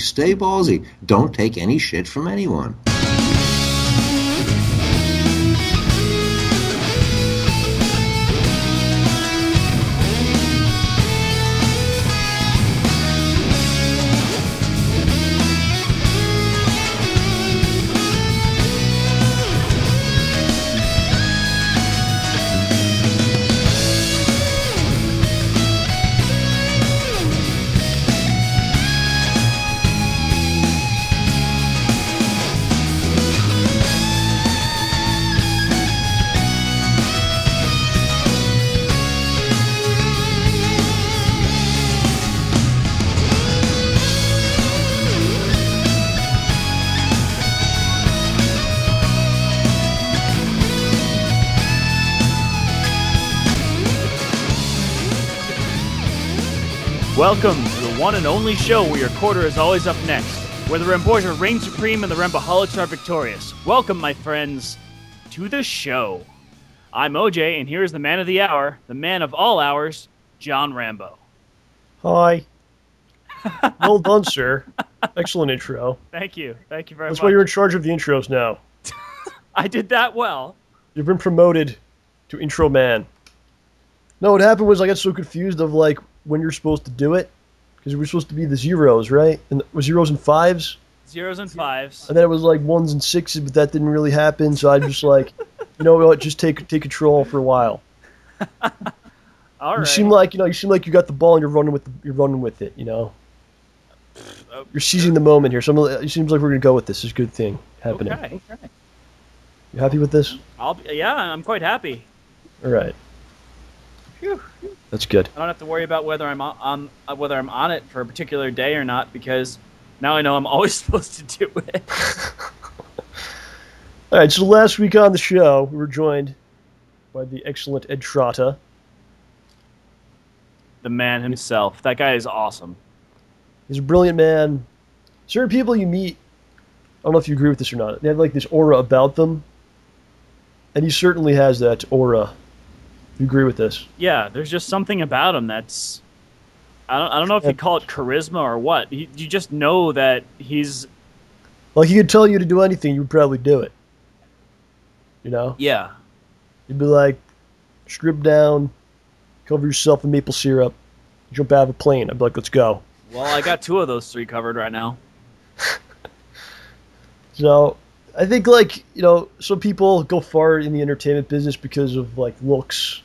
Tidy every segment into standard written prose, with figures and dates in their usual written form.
Stay ballsy. Don't take any shit from anyone. Welcome to the one and only show where your quarter is always up next, where the Rambours reign supreme and the Ramboholics are victorious. Welcome, my friends, to the show. I'm OJ, and here is the man of the hour, the man of all hours, John Rambo. Hi. Well done, sir. Excellent intro. Thank you. Thank you very much. That's why you're in charge of the intros now. I did that well. You've been promoted to intro man. No, what happened was I got so confused of like when you're supposed to do it, because we were supposed to be the zeros, right? And it was zeros and fives. Zeros and fives. And then it was like ones and sixes, but that didn't really happen. So I just like, you know what? Just take control for a while. All right. You seem like you got the ball and you're running with it. You know. You're seizing the moment here. So it seems like we're gonna go with this. It's a good thing happening. Okay. You happy with this? Yeah, I'm quite happy. All right. Phew. That's good. I don't have to worry about whether I'm on it for a particular day or not, because now I know I'm always supposed to do it. All right, so last week on the show, we were joined by the excellent Ed Trotta. The man himself. That guy is awesome. He's a brilliant man. Certain people you meet, I don't know if you agree with this or not, they have like this aura about them, and he certainly has that aura. You agree with this? Yeah, there's just something about him that's... I don't know if you call it charisma or what. You just know that he's... Like, he could tell you to do anything, you would probably do it. You know? Yeah. You'd be like, strip down, cover yourself in maple syrup, jump out of a plane. I'd be like, let's go. Well, I got 2 of those 3 covered right now. So, I think, like, you know, some people go far in the entertainment business because of, like, looks,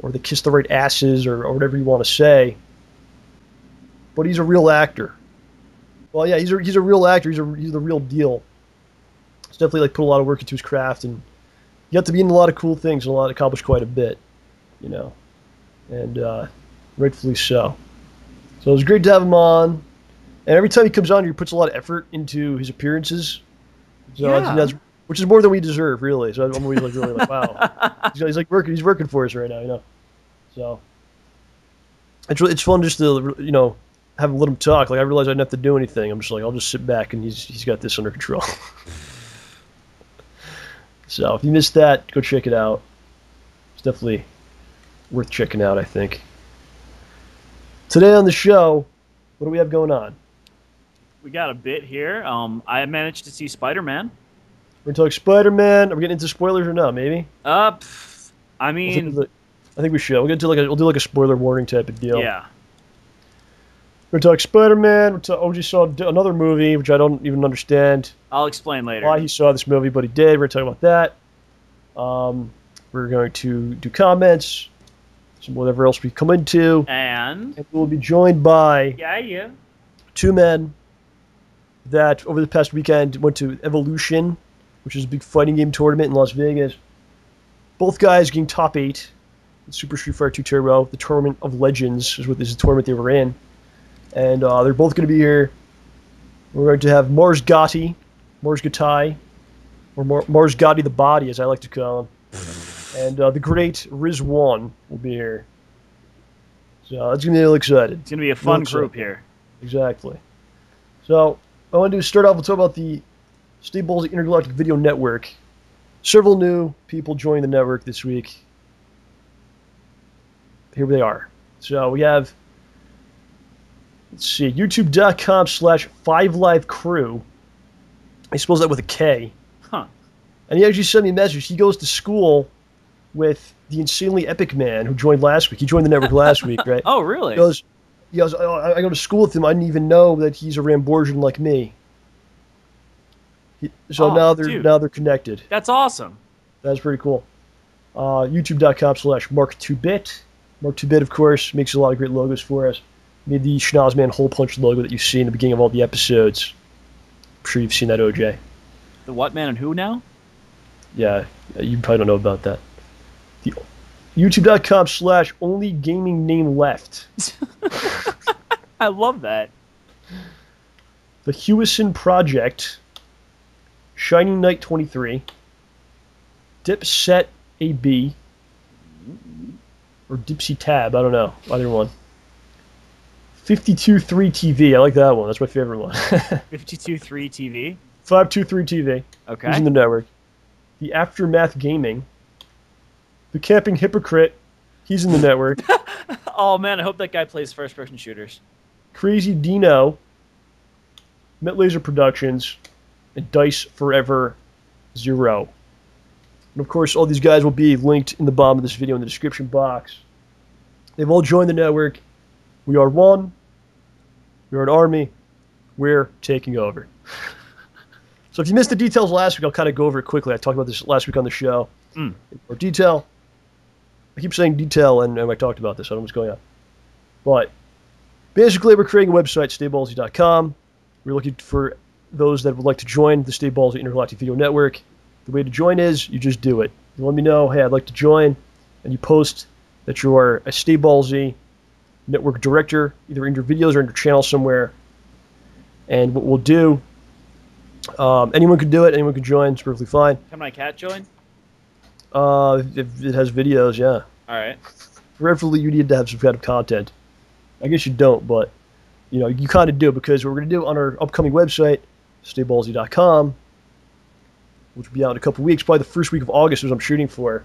or they kiss the right asses, or whatever you want to say. But he's a real actor. Well, yeah, he's a real actor. He's the real deal. He's definitely like put a lot of work into his craft, and he got to be in a lot of cool things and accomplished quite a bit, you know, and rightfully so. So it was great to have him on. And every time he comes on, he puts a lot of effort into his appearances. So yeah. Which is more than we deserve, really. So I'm always like really like, wow, he's like working. He's working for us right now, you know. So it's fun just to, you know, let him talk. Like, I realized I didn't have to do anything. I'm just like, I'll just sit back and he's got this under control. So if you missed that, go check it out. It's definitely worth checking out, I think. Today on the show, what do we have going on? We got a bit here. I managed to see Spider-Man. We're gonna talk Spider-Man. Are we getting into spoilers or not? Maybe. I mean, I think we should. We'll do like a spoiler warning type of deal. Yeah. We're gonna talk Spider-Man. OG saw another movie, which I don't even understand. I'll explain later why he saw this movie, but he did. We're gonna talk about that. We're going to do comments, some whatever else we come into, and we'll be joined by 2 men that over the past weekend went to Evolution, which is a big fighting game tournament in Las Vegas. Both guys getting top 8 in Super Street Fighter 2 Turbo. The Tournament of Legends is the tournament they were in. And they're both going to be here. We're going to have Mars Gattai, or Mars Gattai the Body, as I like to call him. And the great Riz0ne will be here. So it's going to be really exciting. It's going to be a fun group here. Exactly. So I want to start off, we'll talk about the StayBallsy Intergalactic Video Network. Several new people joined the network this week. Here they are. So we have Let's see, youtube.com/5livecrew. He spells that with a K. Huh. And he actually sent me a message. He goes to school with the insanely epic man who joined last week. He joined the network last week, right? Oh, really? He goes, oh, I go to school with him. I didn't even know that he's a Ramborgian like me. Now they're connected. That's awesome. That's pretty cool. YouTube.com/Mark2Bit. Mark2Bit, of course, makes a lot of great logos for us. Made the Schnozman hole punch logo that you see in the beginning of all the episodes. I'm sure you've seen that, OJ. The what man and who now? Yeah, you probably don't know about that. The YouTube.com/only gaming name left. I love that. The Hewison Project. Shining Knight 23. Dipset AB. Or Dipsy Tab, I don't know. Either one. 523 TV, I like that one. That's my favorite one. 523 TV? 523 TV. Okay. He's in the network. The Aftermath Gaming. The Camping Hypocrite. He's in the network. Oh, man, I hope that guy plays first-person shooters. Crazy Dino. Met Laser Productions. And Dice Forever Zero. And of course, all these guys will be linked in the bottom of this video in the description box. They've all joined the network. We are one. We are an army. We're taking over. So if you missed the details last week, I'll kind of go over it quickly. I talked about this last week on the show. In more detail. I keep saying detail, and I talked about this. I don't know what's going on. But basically, we're creating a website, StayBallsy.com. We're looking for those that would like to join the StayBallsy Intergalactic Video Network. The way to join is you just do it. You let me know, hey, I'd like to join, and you post that you are a StayBallsy network director, either in your videos or in your channel somewhere. And what we'll do, anyone can do it, anyone can join, it's perfectly fine. Can my cat join? If it has videos, yeah. All right. Preferably, you need to have some kind of content. I guess you don't, but you kind of do, because what we're going to do on our upcoming website, StayBallsy.com, which will be out in a couple weeks, probably the first week of August is what I'm shooting for.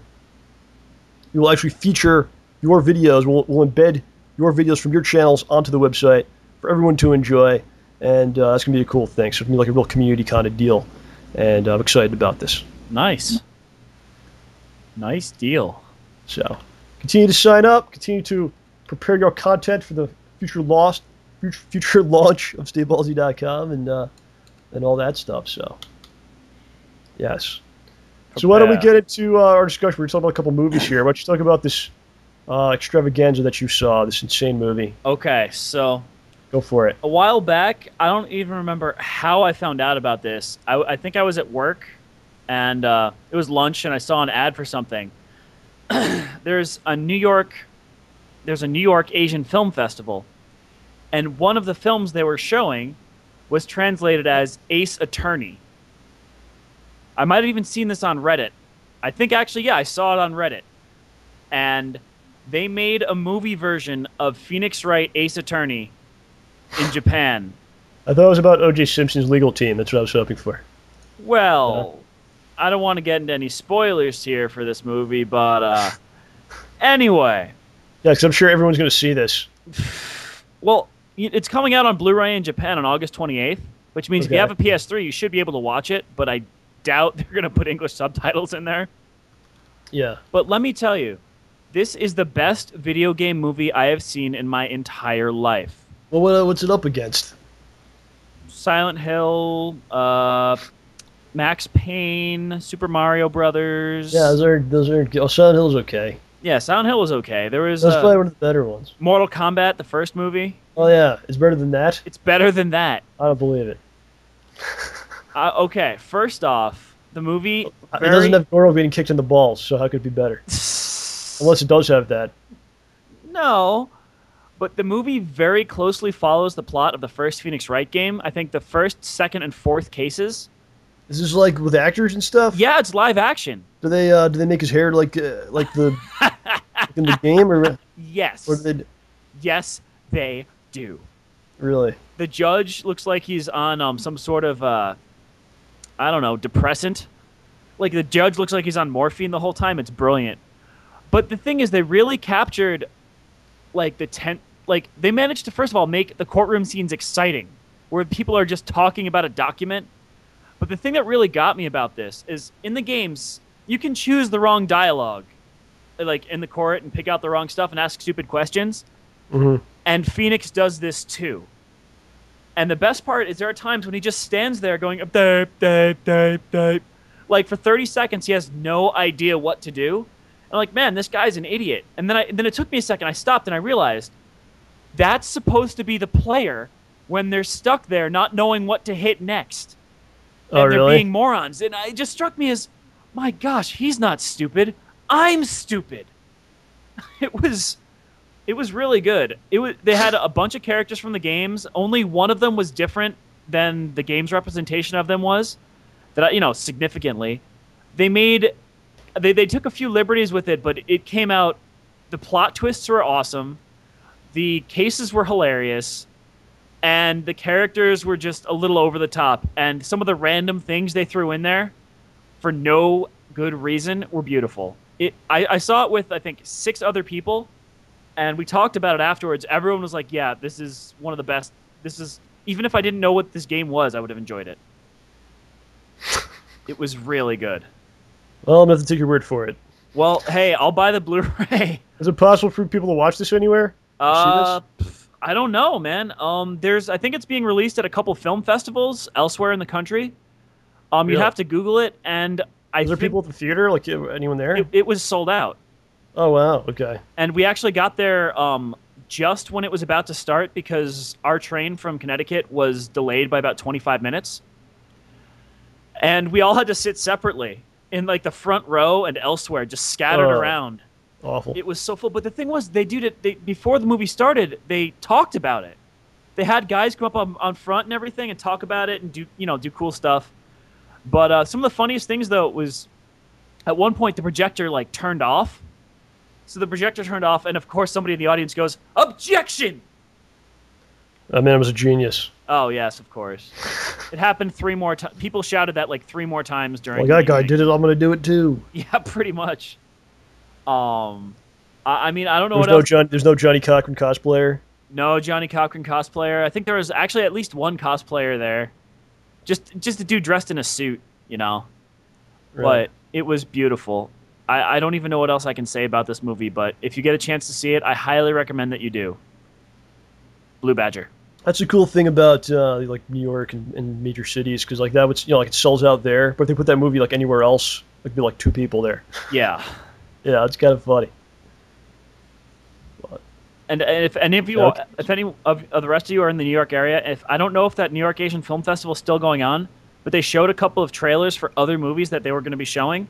We will actually feature your videos. We'll embed your videos from your channels onto the website for everyone to enjoy, and that's going to be a cool thing. So it's going to be like a real community kind of deal, and I'm excited about this. Nice. Nice deal. So continue to sign up. Continue to prepare your content for the future launch of StayBallsy.com and all that stuff. So yes. So why don't we get into our discussion? We're talking about a couple movies here. Why don't you talk about this extravaganza that you saw, this insane movie? Okay, so go for it. A while back, I don't even remember how I found out about this. I think I was at work, and it was lunch, and I saw an ad for something. There's a New York Asian Film Festival, and one of the films they were showing was translated as Ace Attorney. I might have even seen this on Reddit. I think actually, yeah, I saw it on Reddit. And they made a movie version of Phoenix Wright Ace Attorney in Japan. I thought it was about O.J. Simpson's legal team. That's what I was hoping for. Well, I don't want to get into any spoilers here for this movie, but anyway. Yeah, because I'm sure everyone's going to see this. Well, it's coming out on Blu-ray in Japan on August 28th, which means if you have a PS3, you should be able to watch it, but I doubt they're going to put English subtitles in there. Yeah. But let me tell you, this is the best video game movie I have seen in my entire life. Well, what's it up against? Silent Hill, Max Payne, Super Mario Brothers. Yeah, those are. Oh, Silent Hill's okay. Yeah, Silent Hill was okay. There was. That's probably one of the better ones. Mortal Kombat, the first movie. Oh yeah, it's better than that. It's better than that. I don't believe it. Okay, first off, the movie. It doesn't have Goro getting kicked in the balls, so how could it be better? Unless it does have that. No, but the movie very closely follows the plot of the first Phoenix Wright game. I think the first, second, and fourth cases. Is this like with actors and stuff? Yeah, it's live action. Do they make his hair like the like in the game or? Yes. Or do they? Yes, they do. Really? The judge looks like he's on some sort of I don't know, depressant. Like the judge looks like he's on morphine the whole time. It's brilliant. But the thing is, they really captured like the like they managed to first of all make the courtroom scenes exciting, where people are just talking about a document. But the thing that really got me about this is in the games, you can choose the wrong dialogue, like in the court, and pick out the wrong stuff and ask stupid questions. Mm-hmm. And Phoenix does this too. And the best part is there are times when he just stands there going, "Dape, dape, dape, dape." Like for 30 seconds, he has no idea what to do. And I'm like, man, this guy's an idiot. And then it took me a second. I stopped and I realized that's supposed to be the player when they're stuck there not knowing what to hit next. And they're being morons. And it just struck me as, my gosh, he's not stupid. I'm stupid. It was really good. They had a bunch of characters from the games. Only one of them was different than the game's representation of them was. Significantly. They took a few liberties with it, but it came out. The plot twists were awesome. The cases were hilarious. And the characters were just a little over the top. And some of the random things they threw in there for no good reason were beautiful. I saw it with, I think, 6 other people. And we talked about it afterwards. Everyone was like, yeah, this is one of the best. Even if I didn't know what this game was, I would have enjoyed it. It was really good. Well, I'm going to have to take your word for it. Well, hey, I'll buy the Blu-ray. Is it possible for people to watch this anywhere? I don't know, man. I think it's being released at a couple film festivals elsewhere in the country. You'd have to Google it, and Is there people at the theater? Like anyone there? It was sold out. Oh wow, okay. And we actually got there just when it was about to start because our train from Connecticut was delayed by about 25 minutes. And we all had to sit separately in like the front row and elsewhere, just scattered around. Awful. It was so full. But the thing was, before the movie started, they talked about it. They had guys come up on front and everything and talk about it and do cool stuff. But some of the funniest things though was at one point the projector like turned off. So the projector turned off, and of course somebody in the audience goes, "Objection!" That man was a genius. Oh yes, of course. It happened 3 more times. People shouted that like 3 more times during. Well, that guy did it. I'm going to do it too. Yeah, pretty much. I mean, I don't know what else. There's no Johnny Cochran cosplayer. No Johnny Cochran cosplayer. I think there was actually at least one cosplayer there. Just a dude dressed in a suit, Right. But it was beautiful. I don't even know what else I can say about this movie, but if you get a chance to see it, I highly recommend that you do. Blue Badger. That's a cool thing about like New York and major cities, because like that would like it sells out there, but if they put that movie like anywhere else, it'd be like 2 people there. Yeah. Yeah, it's kind of funny. But. And if any of the rest of you are in the New York area, I don't know if that New York Asian Film Festival is still going on, but they showed a couple of trailers for other movies that they were going to be showing.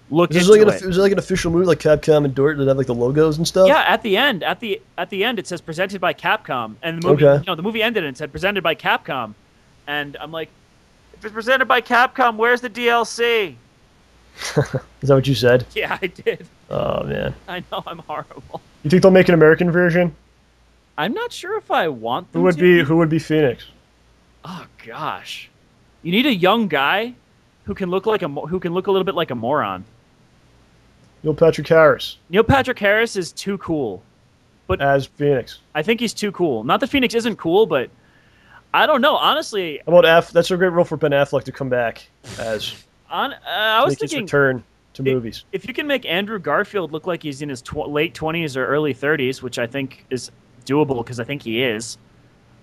Look into it. Was it like an official movie like Capcom and Dort that have like the logos and stuff? Yeah, at the end it says presented by Capcom, and the movie the movie ended and it said presented by Capcom, and I'm like, if it's presented by Capcom, where's the DLC? Is that what you said? Yeah, I did. Oh man, I know, I'm horrible. You think they'll make an American version? I'm not sure if I want them Who would be Phoenix? Oh gosh, you need a young guy who can look a little bit like a moron. Neil Patrick Harris. Neil Patrick Harris is too cool. But as Phoenix. I think he's too cool. Not that Phoenix isn't cool, but I don't know. Honestly, that's a great role for Ben Affleck to come back as. I was thinking his return to movies. If you can make Andrew Garfield look like he's in his late 20s or early 30s, which I think is doable because I think he is.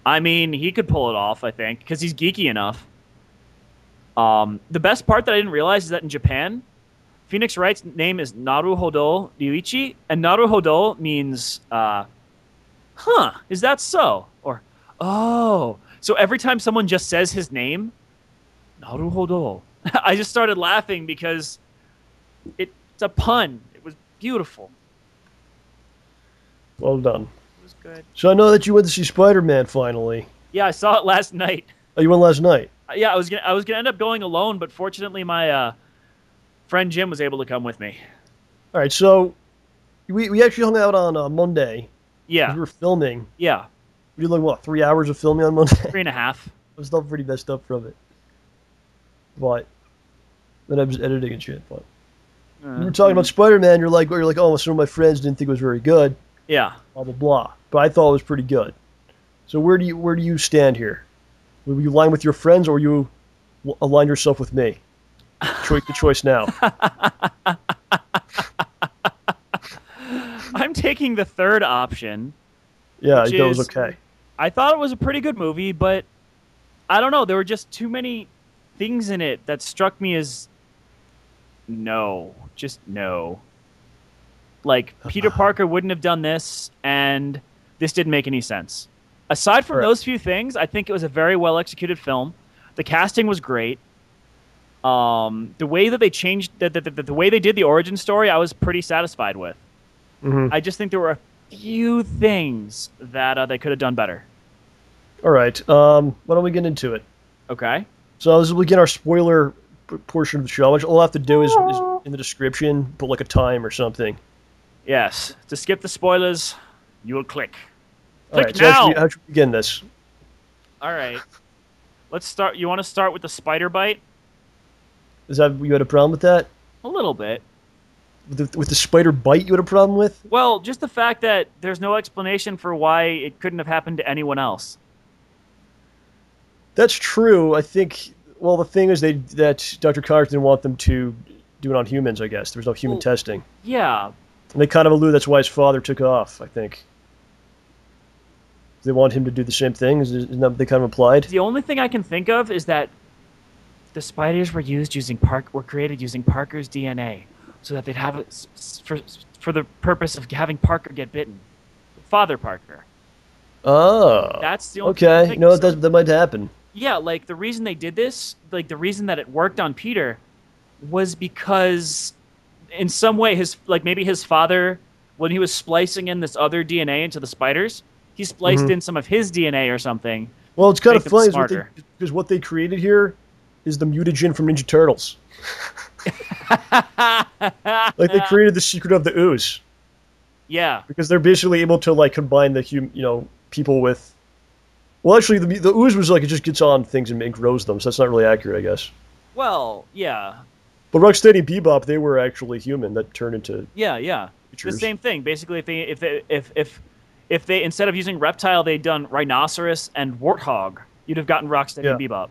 I mean, he could pull it off, I think, because he's geeky enough. The best part that I didn't realize is that in Japan, Phoenix Wright's name is Naruhodo Ryuichi, and Naruhodo means, is that so? Or, oh. So every time someone just says his name, Naruhodo, I just started laughing because it's a pun. It was beautiful. Well done. It was good. So I know that you went to see Spider-Man finally. Yeah, I saw it last night. Oh, you went last night? Yeah, I was gonna end up going alone, but fortunately my friend Jim was able to come with me. All right, so we actually hung out on Monday. Yeah. We were filming. Yeah. We did like, 3 hours of filming on Monday? 3.5. I was still pretty messed up from it. But then I was editing and shit. But we were talking about Spider-Man. You're like, oh, some of my friends didn't think it was very good. Yeah. Blah, blah, blah. but I thought it was pretty good. So where do you stand here? Will you align with your friends, or will you align yourself with me? The choice now. I'm taking the third option. Yeah, I thought it was okay. I thought it was a pretty good movie, but I don't know. There were just too many things in it that struck me as no. Just no. Like, Peter Parker wouldn't have done this, and this didn't make any sense. Aside from those few things, I think it was a very well-executed film. The casting was great. The way that they changed, the way they did the origin story, I was pretty satisfied with. Mm-hmm. I just think there were a few things that they could have done better. All right. Why don't we get into it? Okay. So as we begin our spoiler portion of the show, which all I have to do is in the description put like a time or something. Yes. To skip the spoilers, you will click. All right, so how should we begin this? All right. Let's start. You want to start with the spider bite? Is that you had a problem with that? A little bit. With the spider bite, you had a problem with? Well, just the fact that there's no explanation for why it couldn't have happened to anyone else. That's true. I think. Well, the thing is that Dr. Connors didn't want them to do it on humans. I guess there was no human testing. Yeah. And they kind of allude that's why his father took off. I think. They want him to do the same thing. Isn't that what they kind of implied? The only thing I can think of is that the spiders were created using Parker's DNA, so that they'd have it for the purpose of having Parker get bitten. Father Parker. Oh. That's the only okay. You know what? That might happen. Yeah, like the reason they did this, like the reason that it worked on Peter, was because in some way maybe his father, when he was splicing in this other DNA into the spiders, he spliced in some of his DNA or something. Well, it's kind of funny because what they created here is the mutagen from Ninja Turtles. Like they created the secret of the ooze. Yeah. Because they're basically able to like combine the people with. Well, actually, the ooze was like it just gets on things and grows them, so that's not really accurate, I guess. Well, yeah. But Rocksteady and Bebop, they were actually human that turned into. Yeah. Creatures. The same thing. Basically, if they instead of using reptile, they'd done rhinoceros and warthog, you'd have gotten Rocksteady and Bebop.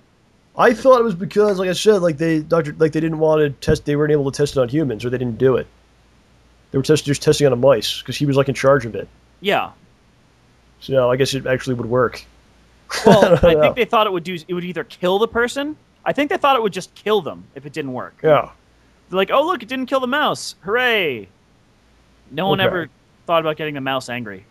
I thought it was because, like I said, they didn't want to test. They weren't able to test it on humans, or they didn't do it. They were just testing on a mice because he was like in charge of it. Yeah. So I guess it actually would work. Well, I think they thought it would either kill the person. I think they thought it would just kill them if it didn't work. Yeah. They're like, oh look, it didn't kill the mouse. Hooray! No one ever thought about getting the mouse angry.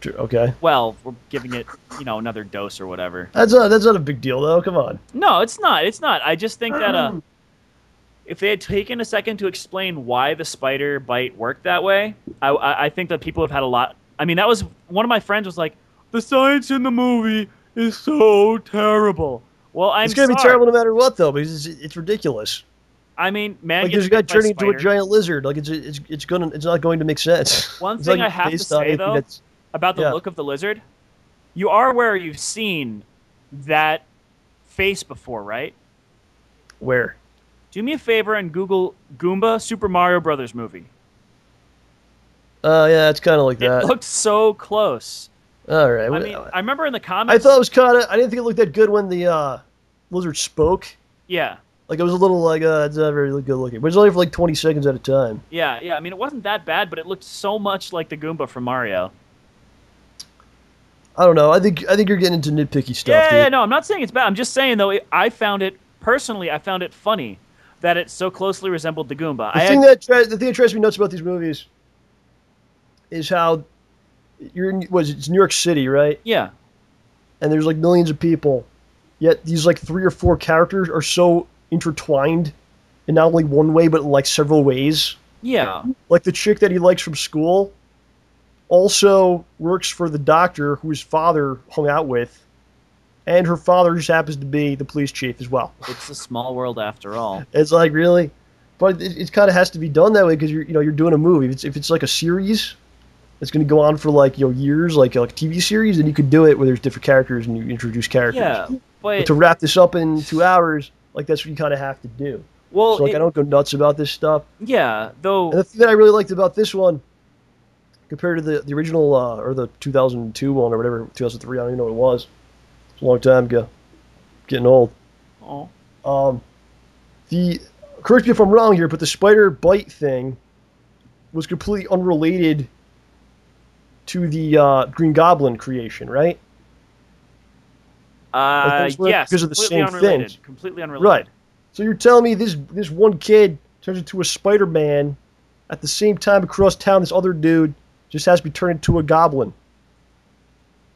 Okay. Well, we're giving it, another dose or whatever. That's not a big deal, though. Come on. No, it's not. It's not. I just think that if they had taken a second to explain why the spider bite worked that way, I think that people have had a lot. I mean, that was one of my friends was like, the science in the movie is so terrible. Well, it's gonna be terrible no matter what, though, because it's ridiculous. I mean, man, like there's a guy turning into a giant lizard. Like it's not going to make sense. One thing I have to say though about the look of the lizard, you are aware you've seen that face before, right? Where? Do me a favor and Google Goomba Super Mario Brothers movie. Yeah, it's kind of like that. It looked so close. All right. I mean, I remember in the comics. I thought it was kind of. I didn't think it looked that good when the lizard spoke. Yeah. Like it was a little like it's not very good looking, but it's only for like 20 seconds at a time. Yeah. I mean, it wasn't that bad, but it looked so much like the Goomba from Mario. I don't know. I think you're getting into nitpicky stuff. Yeah. No, I'm not saying it's bad. I'm just saying though, I found it funny that it so closely resembled the Goomba. The thing that drives me nuts about these movies is how it's New York City, right? Yeah. And there's like millions of people, yet these like 3 or 4 characters are so intertwined in not only one way but in like several ways. Yeah. Like the chick that he likes from school also works for the doctor who his father hung out with, and her father just happens to be the police chief as well. It's a small world after all. It's like, really? But it kind of has to be done that way because you're doing a movie. If it's like a series, it's going to go on for like years, like a TV series, then you could do it where there's different characters and you introduce characters. Yeah, but to wrap this up in 2 hours, like that's what you kind of have to do. Well, so I don't go nuts about this stuff. Yeah, though. And the thing that I really liked about this one compared to the original or the 2002 one or whatever, 2003. I don't even know what it was. It's a long time ago. Getting old. Oh. Correct me if I'm wrong here, but the spider bite thing was completely unrelated to the Green Goblin creation, right? Yes. Because of the same thing. Completely unrelated. Right. So you're telling me this one kid turns into a Spider-Man at the same time across town, this other dude just has to be turned into a goblin.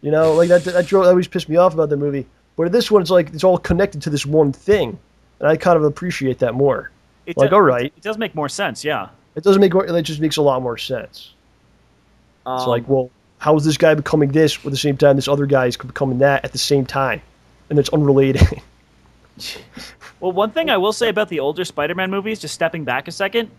You know, like that always pissed me off about the movie. But in this one, it's like it's all connected to this one thing, and I kind of appreciate that more. All right, it does make more sense, yeah. It doesn't make more. It just makes a lot more sense. It's like, well, how is this guy becoming this at the same time this other guy is becoming that at the same time, and it's unrelated. Well, one thing I will say about the older Spider-Man movies, just stepping back a second,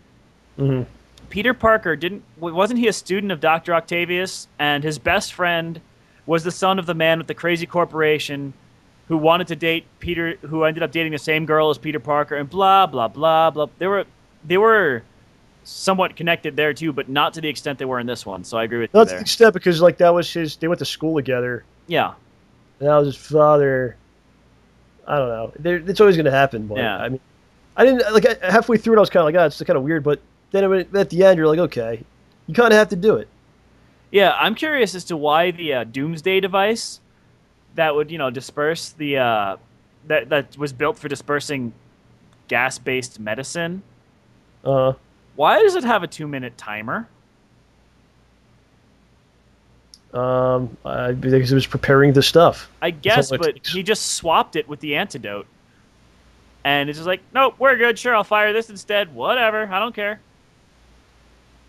Peter Parker wasn't he a student of Dr. Octavius, and his best friend was the son of the man with the crazy corporation who wanted to date Peter, who ended up dating the same girl as Peter Parker, and blah blah blah blah. They were somewhat connected there too, but not to the extent they were in this one. So I agree with you there. Not to the extent because like that was they went to school together. Yeah. And that was his father. I don't know. It's always going to happen. But, yeah. I mean, I didn't like halfway through it. I was kind of like, it's kind of weird. But then at the end, you're like, okay, you kind of have to do it. Yeah, I'm curious as to why the Doomsday device that would disperse the that was built for dispersing gas-based medicine. Why does it have a 2-minute timer? Because it was preparing the stuff. I guess, but he just swapped it with the antidote. And it's just like, nope, we're good. Sure, I'll fire this instead. Whatever. I don't care.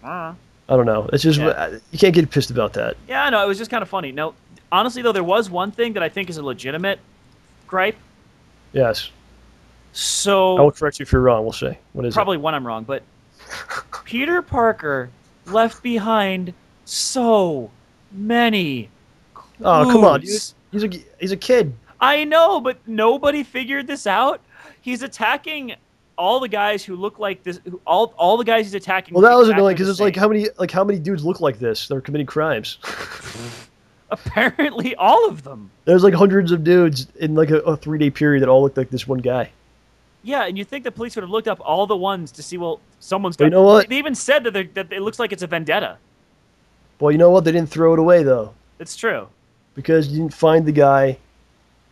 I don't know. It's just, you can't get pissed about that. Yeah, no, it was just kind of funny. Now, honestly, though, there was one thing that I think is a legitimate gripe. Yes. So... I will correct you if you're wrong, we'll say. What is probably when I'm wrong, but Peter Parker left behind so many clues. Oh, come on, dude. He's a kid. I know, but nobody figured this out. He's attacking all the guys who look like this. All the guys he's attacking. Well, that was annoying because it's like how many dudes look like this? They're committing crimes. Apparently, all of them. There's like hundreds of dudes in like a 3-day period that all look like this one guy. Yeah, and you'd think the police would have looked up all the ones to see, well, someone's got... You know what? They even said that it looks like it's a vendetta. Well, you know what? They didn't throw it away, though. It's true. Because you didn't find the guy,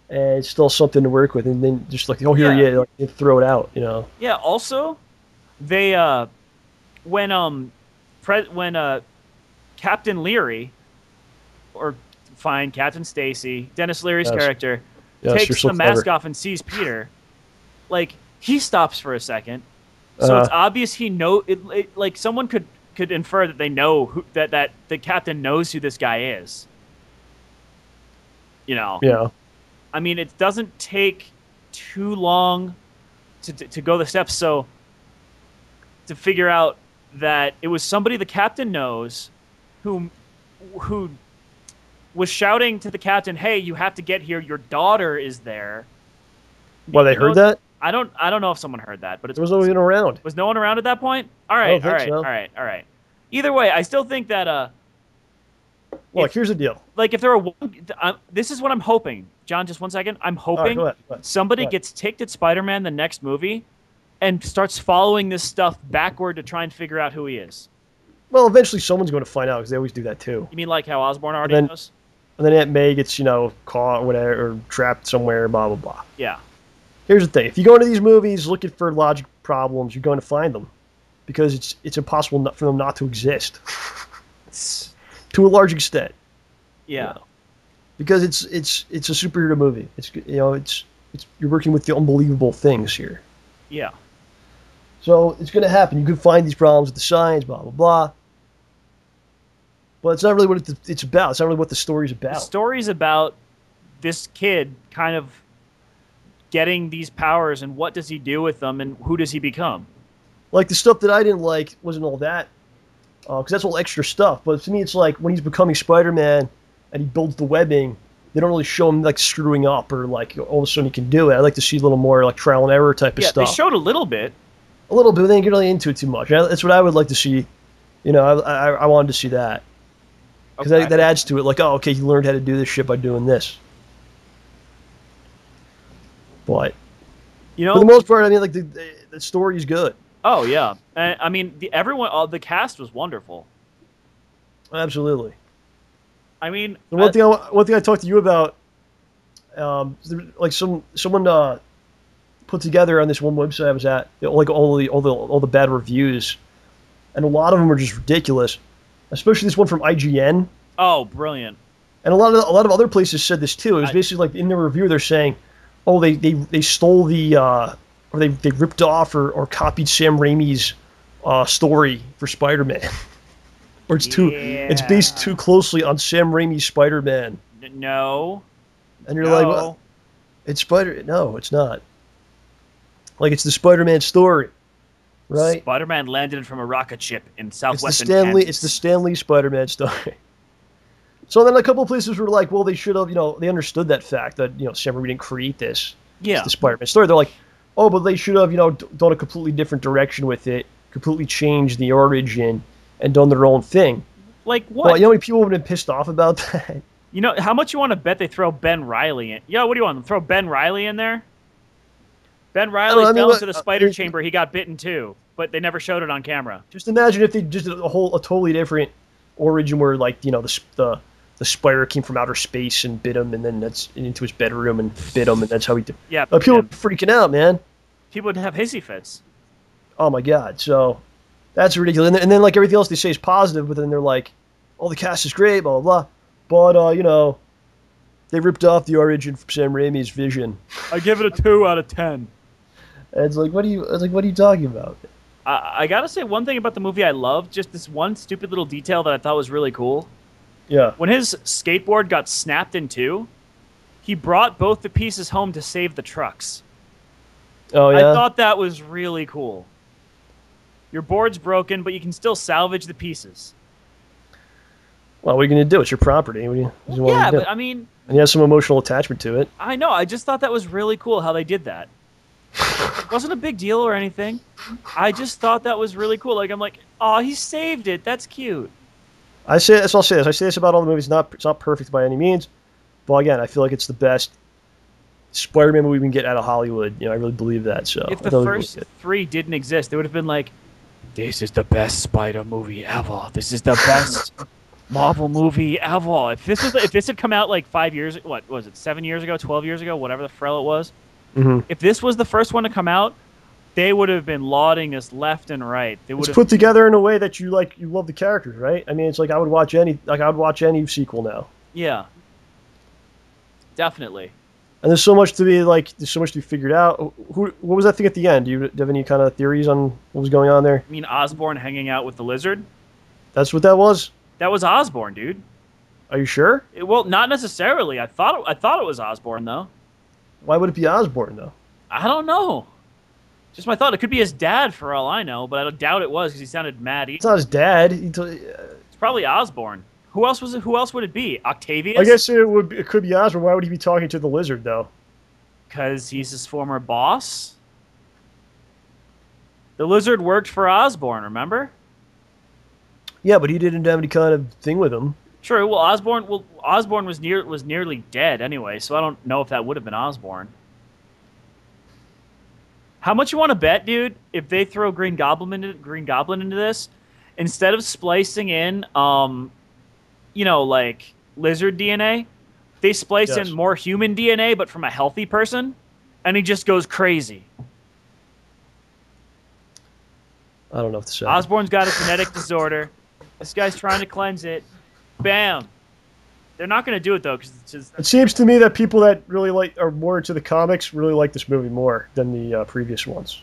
and it's still something to work with, and then just like, oh, here he is, like, you throw it out, you know? Yeah, also, they, when Captain Leary, or fine, Captain Stacy, Dennis Leary's character, takes the mask off and sees Peter, like, he stops for a second. So it's obvious he like, someone could infer that they know that the captain knows who this guy is. You know? Yeah. I mean, it doesn't take too long to go the steps, so to figure out that it was somebody the captain knows who was shouting to the captain, "Hey, you have to get here. Your daughter is there." Well, they heard that? I don't know if someone heard that, but there was no one around. Was no one around at that point? All right. All right. Either way, I still think that look, here's the deal. Like, if there are this is what I'm hoping. John, just one second. I'm hoping go ahead. Somebody gets ticked at Spider-Man the next movie and starts following this stuff backward to try and figure out who he is. Well, eventually someone's going to find out because they always do that too. You mean like how Osborn already knows? And then Aunt May gets, caught or whatever, or trapped somewhere, blah, blah, blah. Yeah. Here's the thing. If you go into these movies looking for logic problems, you're going to find them. Because it's impossible for them not to exist. To a large extent. Yeah. Because it's a superhero movie. It's you're working with the unbelievable things here. Yeah. So it's going to happen. You can find these problems with the science, blah, blah, blah. But it's not really what it's about. It's not really what the story's about. The story's about this kid kind of getting these powers, and what does he do with them, and who does he become? Like, the stuff that I didn't like wasn't all that, because that's all extra stuff. But to me, it's like when he's becoming Spider-Man and he builds the webbing, they don't really show him like screwing up or like all of a sudden he can do it. I like to see a little more like trial and error type of stuff. They showed a little bit. A little bit, but they didn't get really into it too much. That's what I would like to see. I wanted to see that. Because Okay. that adds to it, like, oh, okay, he learned how to do this shit by doing this. But You for the know, most part, I mean, like, the story's good. oh yeah. I mean, all the cast was wonderful. Absolutely. I mean, The one thing I talked to you about, like someone put together on this one website I was at, like all the bad reviews, and a lot of them were just ridiculous. Especially this one from IGN, oh, brilliant. and a lot of other places said this too. It was basically like in the review they're saying, oh, they stole the or they ripped off or copied Sam Raimi's story for Spider-Man. Or it's based too closely on Sam Raimi's Spider-Man. No. And you're like, well, no, it's not. Like, it's the Spider-Man story, right? Spider-Man landed from a rocket ship in southwestern It's the Stan Lee Spider-Man story. So then a couple of places were like, well, they should have, they understood that fact that, Sam Raimi didn't create this. Yeah. It's the Spider-Man story. They're like, oh, but they should have, done a completely different direction with it, completely changed the origin, and done their own thing. Like what? Well, you know how many people would have been pissed off about that? You know, how much you want to bet they throw Ben Reilly in? Yo, what do you want them to throw Ben Reilly in there? Ben Reilly fell into the spider chamber. He got bitten too, but they never showed it on camera. Just imagine if they just did a totally different origin where, like, the spider came from outer space and bit him, and then that's into his bedroom and bit him, and that's how he did. Yeah. People were freaking out, man. People would have hissy fits. Oh my god! So that's ridiculous. And then like everything else they say is positive, but then they're like, "Oh, the cast is great, blah blah blah." But they ripped off the origin from Sam Raimi's vision. I give it a 2 out of 10. And it's like, what are you talking about? I gotta say one thing about the movie I love, just this one stupid little detail that I thought was really cool. Yeah. When his skateboard got snapped in two, he brought both the pieces home to save the trucks. Oh yeah. I thought that was really cool. Your board's broken, but you can still salvage the pieces. Well, what are you going to do? It's your property. But I mean... And you have some emotional attachment to it. I know. I just thought that was really cool how they did that. It wasn't a big deal or anything. I just thought that was really cool. Like, I'm like, oh, he saved it. That's cute. I'll say this. I say this about all the movies. It's not perfect by any means. But again, I feel like it's the best Spider-Man movie we can get out of Hollywood. I really believe that. So if the first three didn't exist, they would have been like, this is the best Spider movie ever. This is the best Marvel movie ever. If this had come out like 5 years, what was it, 7 years ago, 12 years ago, whatever the frell it was. Mm-hmm. If this was the first one to come out, they would have been lauding us left and right. It's put together in a way that you love the characters, right? I mean, it's like I would watch any sequel now. Yeah, definitely. And there's so much to be figured out. What was that thing at the end? Do you have any kind of theories on what was going on there? You mean Osborn hanging out with the lizard? That's what that was? That was Osborn, dude. Are you sure? Well, not necessarily. I thought it was Osborn, though. Why would it be Osborn, though? I don't know. Just my thought. It could be his dad, for all I know, but I doubt it was because he sounded mad. It's not his dad. It's probably Osborn. Who else was it? Who else would it be? Octavius? I guess it could be Osborn. Why would he be talking to the lizard, though? Because he's his former boss. The lizard worked for Osborn, remember? Yeah, but he didn't have any kind of thing with him. True. Well, Osborn was nearly dead anyway, so I don't know if that would have been Osborn. How much you want to bet, dude? If they throw Green Goblin into this, instead of splicing in, like lizard DNA, they splice in more human DNA, but from a healthy person, and he just goes crazy. I don't know what to say. Osborn's got a genetic disorder. This guy's trying to cleanse it. Bam. They're not going to do it, though, because it's just... It seems to me that people that really are more into the comics really like this movie more than the previous ones.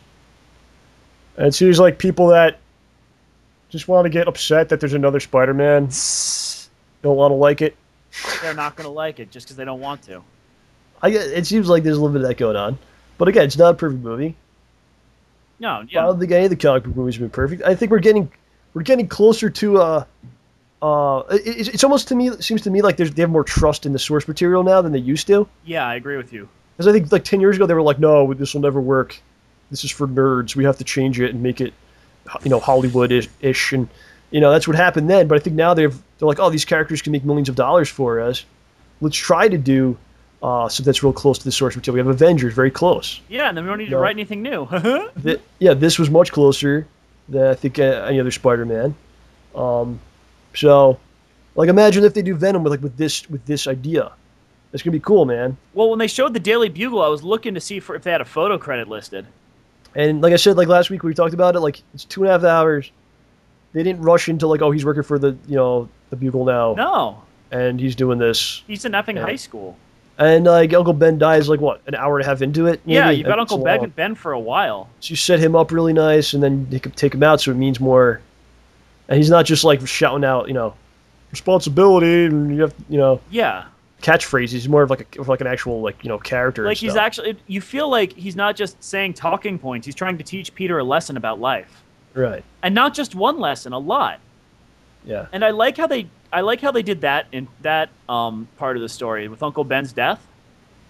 And it seems like people that just want to get upset that there's another Spider-Man don't want to like it. They're not going to like it just because they don't want to. It seems like there's a little bit of that going on. But again, it's not a perfect movie. No, yeah. I don't think any of the comic book movies have been perfect. I think we're getting closer to it's almost seems to me like they have more trust in the source material now than they used to. Yeah, I agree with you. Because I think like 10 years ago they were like, no, this will never work. This is for nerds. We have to change it and make it, Hollywood-ish. And That's what happened then. But I think now they're like, oh, these characters can make millions of dollars for us. Let's try to do so that's real close to the source material. We have Avengers, very close. Yeah, and then we don't need to write anything new. This was much closer than I think any other Spider-Man. So, like, imagine if they do Venom with this idea. It's gonna be cool, man. Well, when they showed the Daily Bugle, I was looking to see if they had a photo credit listed. And like I said, like last week we talked about it, like it's 2.5 hours. They didn't rush into like, oh, he's working for the Bugle now. No. And he's doing this. He's in effing high school. And like Uncle Ben dies like what, an hour and a half into it? Maybe? Yeah, you got Uncle Ben for a while. So you set him up really nice, and then they could take him out, so it means more. And he's not just like shouting out, responsibility, and you have, Yeah. catchphrases. He's more of like an actual character. Like he's actually, you feel like he's not just saying talking points. He's trying to teach Peter a lesson about life. Right. And not just one lesson, a lot. Yeah. And I like how they did that in that part of the story with Uncle Ben's death.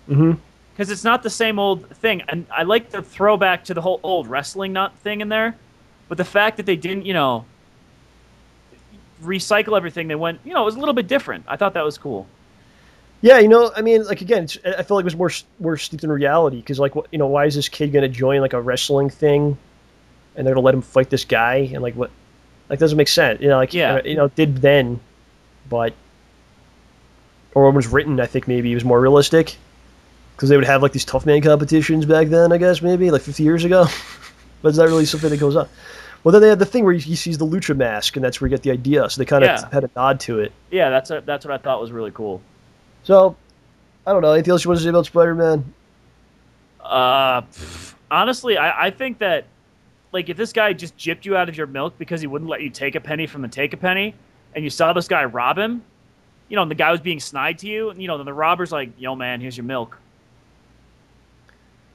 Mm-hmm. Because it's not the same old thing, and I like the throwback to the whole old wrestling thing in there. But the fact that they didn't, recycle everything, they went, it was a little bit different. I thought that was cool. Yeah, I mean, like again, I feel like it was more steeped in reality because, like, why is this kid gonna join like a wrestling thing, and they're gonna let him fight this guy, and like what, like doesn't make sense, it did then, but or when it was written, I think maybe it was more realistic because they would have like these tough man competitions back then, I guess maybe like 50 years ago, but it's not really something that goes on. Well, then they had the thing where he sees the lucha mask, and that's where you get the idea. So they kind of had a nod to it. Yeah, that's what I thought was really cool. So, I don't know. Anything else you want to say about Spider-Man? Honestly, I think that, like, if this guy just gypped you out of your milk because he wouldn't let you take a penny from the Take-A-Penny, and you saw this guy rob him, and the guy was being snide to you, and, then the robber's like, yo, man, here's your milk.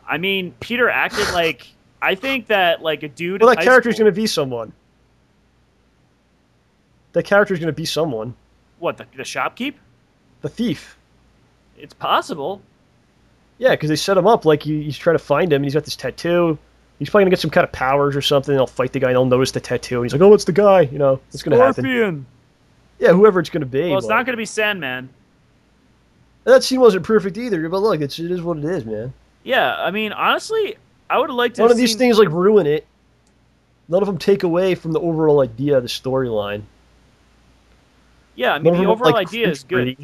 I mean, Peter acted like... I think that, like, a dude... Well, that character's going to be someone. That character's going to be someone. What, the shopkeep? The thief. It's possible. Yeah, because they set him up like he's trying to find him, and he's got this tattoo. He's probably going to get some kind of powers or something, and he'll fight the guy, and he'll notice the tattoo, and he's like, oh, it's the guy, it's going to happen. Yeah, whoever it's going to be. Well, it's not going to be Sandman. That scene wasn't perfect either, but look, it is what it is, man. Yeah, I mean, honestly... I would have liked to None of these things like ruin it. None of them take away from the overall idea of the storyline. Yeah, I mean, the overall idea is good.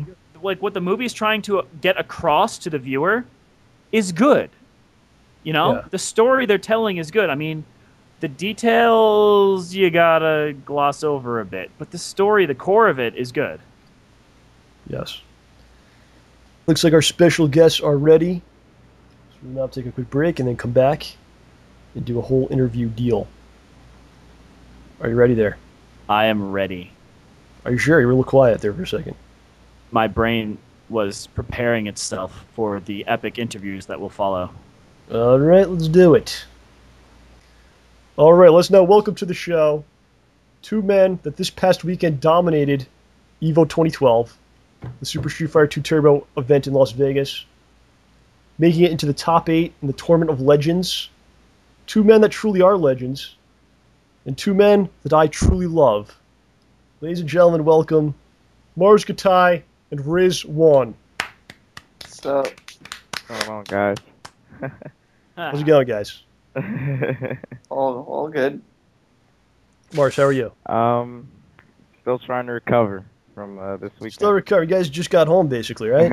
Like, what the movie is trying to get across to the viewer is good. The story they're telling is good. I mean, the details you gotta gloss over a bit, but the story, the core of it, is good. Yes. Looks like our special guests are ready. We'll now take a quick break and then come back and do a whole interview deal. Are you ready there? I am ready. Are you sure? You were a little quiet there for a second. My brain was preparing itself for the epic interviews that will follow. All right, let's do it. All right, let's now welcome to the show two men that this past weekend dominated EVO 2012, the Super Street Fighter 2 Turbo event in Las Vegas, making it into the top 8 in the Tournament of Legends. Two men that truly are legends, and two men that I truly love. Ladies and gentlemen, welcome Mars Gattai and Riz0ne. What's up? What's going on, guys? How's it going, guys? all good. Mars, how are you? Still trying to recover from this weekend. Still recovering. You guys just got home, basically, right?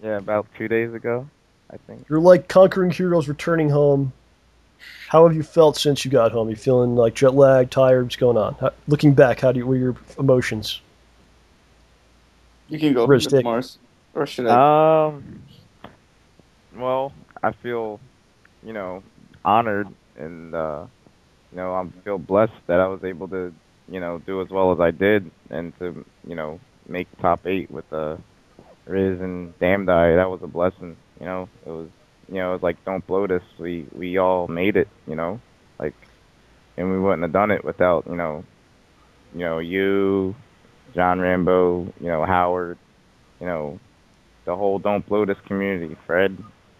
Yeah, about 2 days ago, I think. You're like conquering heroes returning home. How have you felt since you got home? You feeling like jet lagged, tired? What's going on? Looking back, what are your emotions? You can go Riz, with Mars. Or should I? Well, I feel, honored and, I feel blessed that I was able to, do as well as I did and to, make top 8 with Riz and Damn Die. That was a blessing, It was, it was like, don't blow this. We all made it, and we wouldn't have done it without, you, John Rambo, Howard, the whole Don't Blow This community, Fred,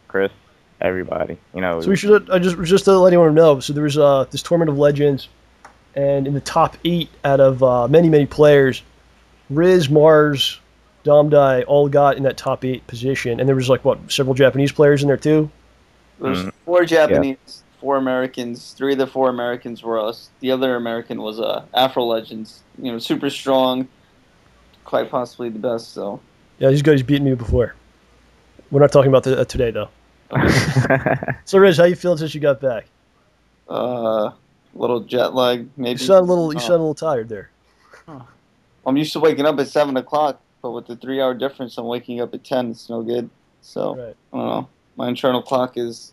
Chris, everybody, So we should, just to let anyone know, so there was this Tournament of Legends, and in the top 8 out of many players, Riz, Mars, Domdai all got in that top 8 position, and there was like what, several Japanese players in there too. There's Mhm. 4 Yeah. Japanese, 4 Americans. 3 of the 4 Americans were us. The other American was Afro Legends. You know, super strong, quite possibly the best. So Yeah, these guys beaten me before. We're not talking about today though. So Riz, how you feeling since you got back? little jet lag, maybe. You sound a little tired there. I'm used to waking up at 7 o'clock, but with the 3-hour difference, I'm waking up at 10. It's no good. So Right. I don't know. My internal clock is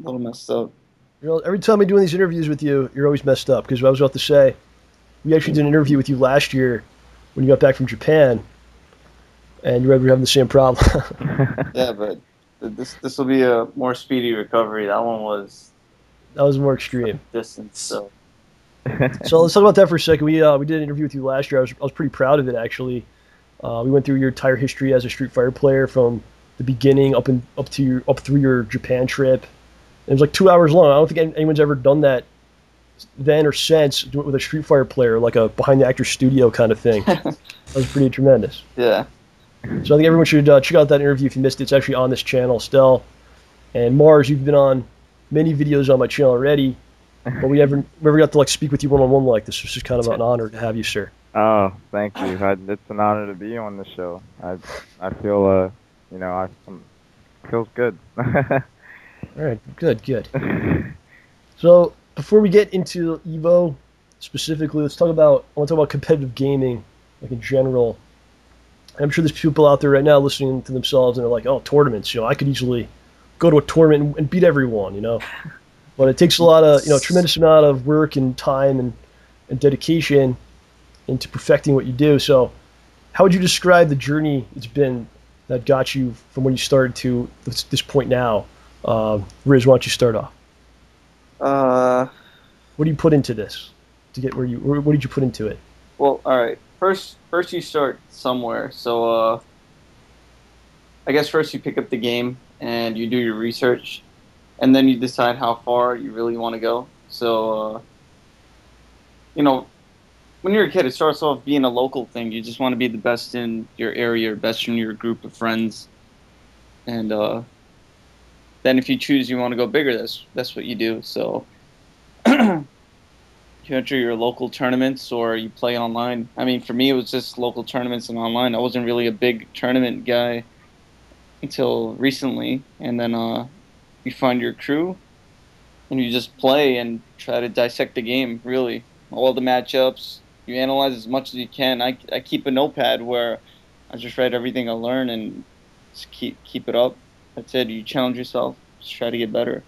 a little messed up. You know, every time I'm doing these interviews with you, you're always messed up. Because I was about to say, we actually did an interview with you last year when you got back from Japan, and you were having the same problem. Yeah, but this will be a more speedy recovery. That one was That was more extreme. distance. So So let's talk about that for a second. We did an interview with you last year. I was pretty proud of it actually. We went through your entire history as a Street Fighter player from the beginning up through your Japan trip. It was like 2 hours long. I don't think anyone's ever done that then or since, do it with a Street Fighter player, like a behind the actor studio kind of thing. That was pretty tremendous. yeah. So I think everyone should check out that interview if you missed it. It's actually on this channel still. And Mars, you've been on many videos on my channel already, but we never got to like speak with you one-on-one like this. It's just kind of an honor to have you, sir. Oh, thank you. It's an honor to be on the show. I feel feels good. All right, good. So before we get into Evo specifically, I want to talk about competitive gaming, like in general. I'm sure there's people out there right now listening to themselves and they're like, "Oh, tournaments! I could easily go to a tournament and beat everyone." But it takes a lot of, tremendous amount of work and time and dedication into perfecting what you do. So, how would you describe the journey it's been that got you from when you started to this point now? Riz, why don't you start off? What do you put into this to get where what did you put into it? Well, all right. First you start somewhere. So I guess first you pick up the game and you do your research, and then you decide how far you really want to go. So when you're a kid, it starts off being a local thing. You just want to be the best in your area, best in your group of friends, and then if you choose you want to go bigger, that's what you do. So you enter your local tournaments or you play online. I mean, for me, it was just local tournaments and online. I wasn't really a big tournament guy until recently. And then you find your crew and you just play and try to dissect the game, really. All the matchups. You analyze as much as you can. I keep a notepad where I just write everything I learn and just keep it up. That's it. You challenge yourself. Just try to get better.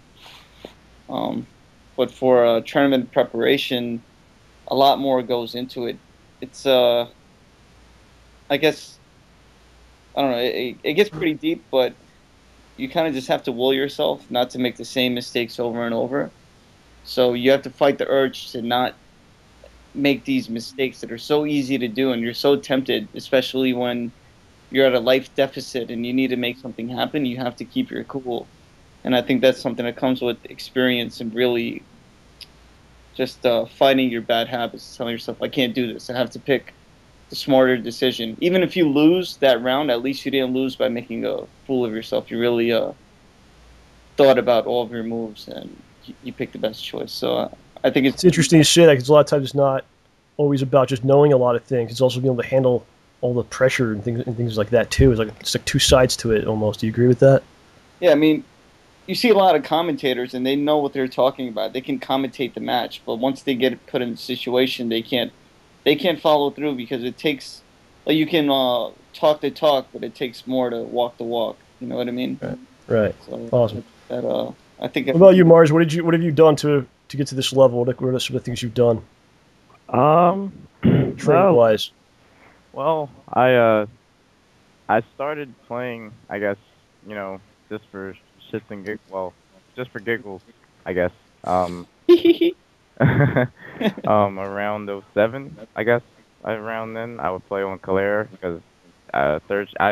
But for tournament preparation, a lot more goes into it. It's I guess, I don't know, it gets pretty deep, but you kind of just have to will yourself not to make the same mistakes over and over. So you have to fight the urge to not make these mistakes that are so easy to do, and you're so tempted, especially when you're at a life deficit and you need to make something happen. You have to keep your cool. And I think that's something that comes with experience and really just fighting your bad habits, telling yourself, I can't do this. I have to pick the smarter decision. Even if you lose that round, at least you didn't lose by making a fool of yourself. You really thought about all of your moves and you picked the best choice. So I think It's interesting you say that because a lot of times it's not always about just knowing a lot of things. It's also being able to handle all the pressure and things like that too. It's like two sides to it almost. Do you agree with that? Yeah, I mean, you see a lot of commentators and they know what they're talking about. They can commentate the match, but once they get put in a situation, they can't follow through because it takes, like, you can talk the talk, but it takes more to walk the walk. You know what I mean? Right. So Awesome. I think. What about you, Mars? What have you done to get to this level? What are some of the things you've done? Training wise. Well, I started playing, I guess, just for shits and giggles. Well, just for giggles, I guess. Around '07, I guess. Around then, I would play on Calera because I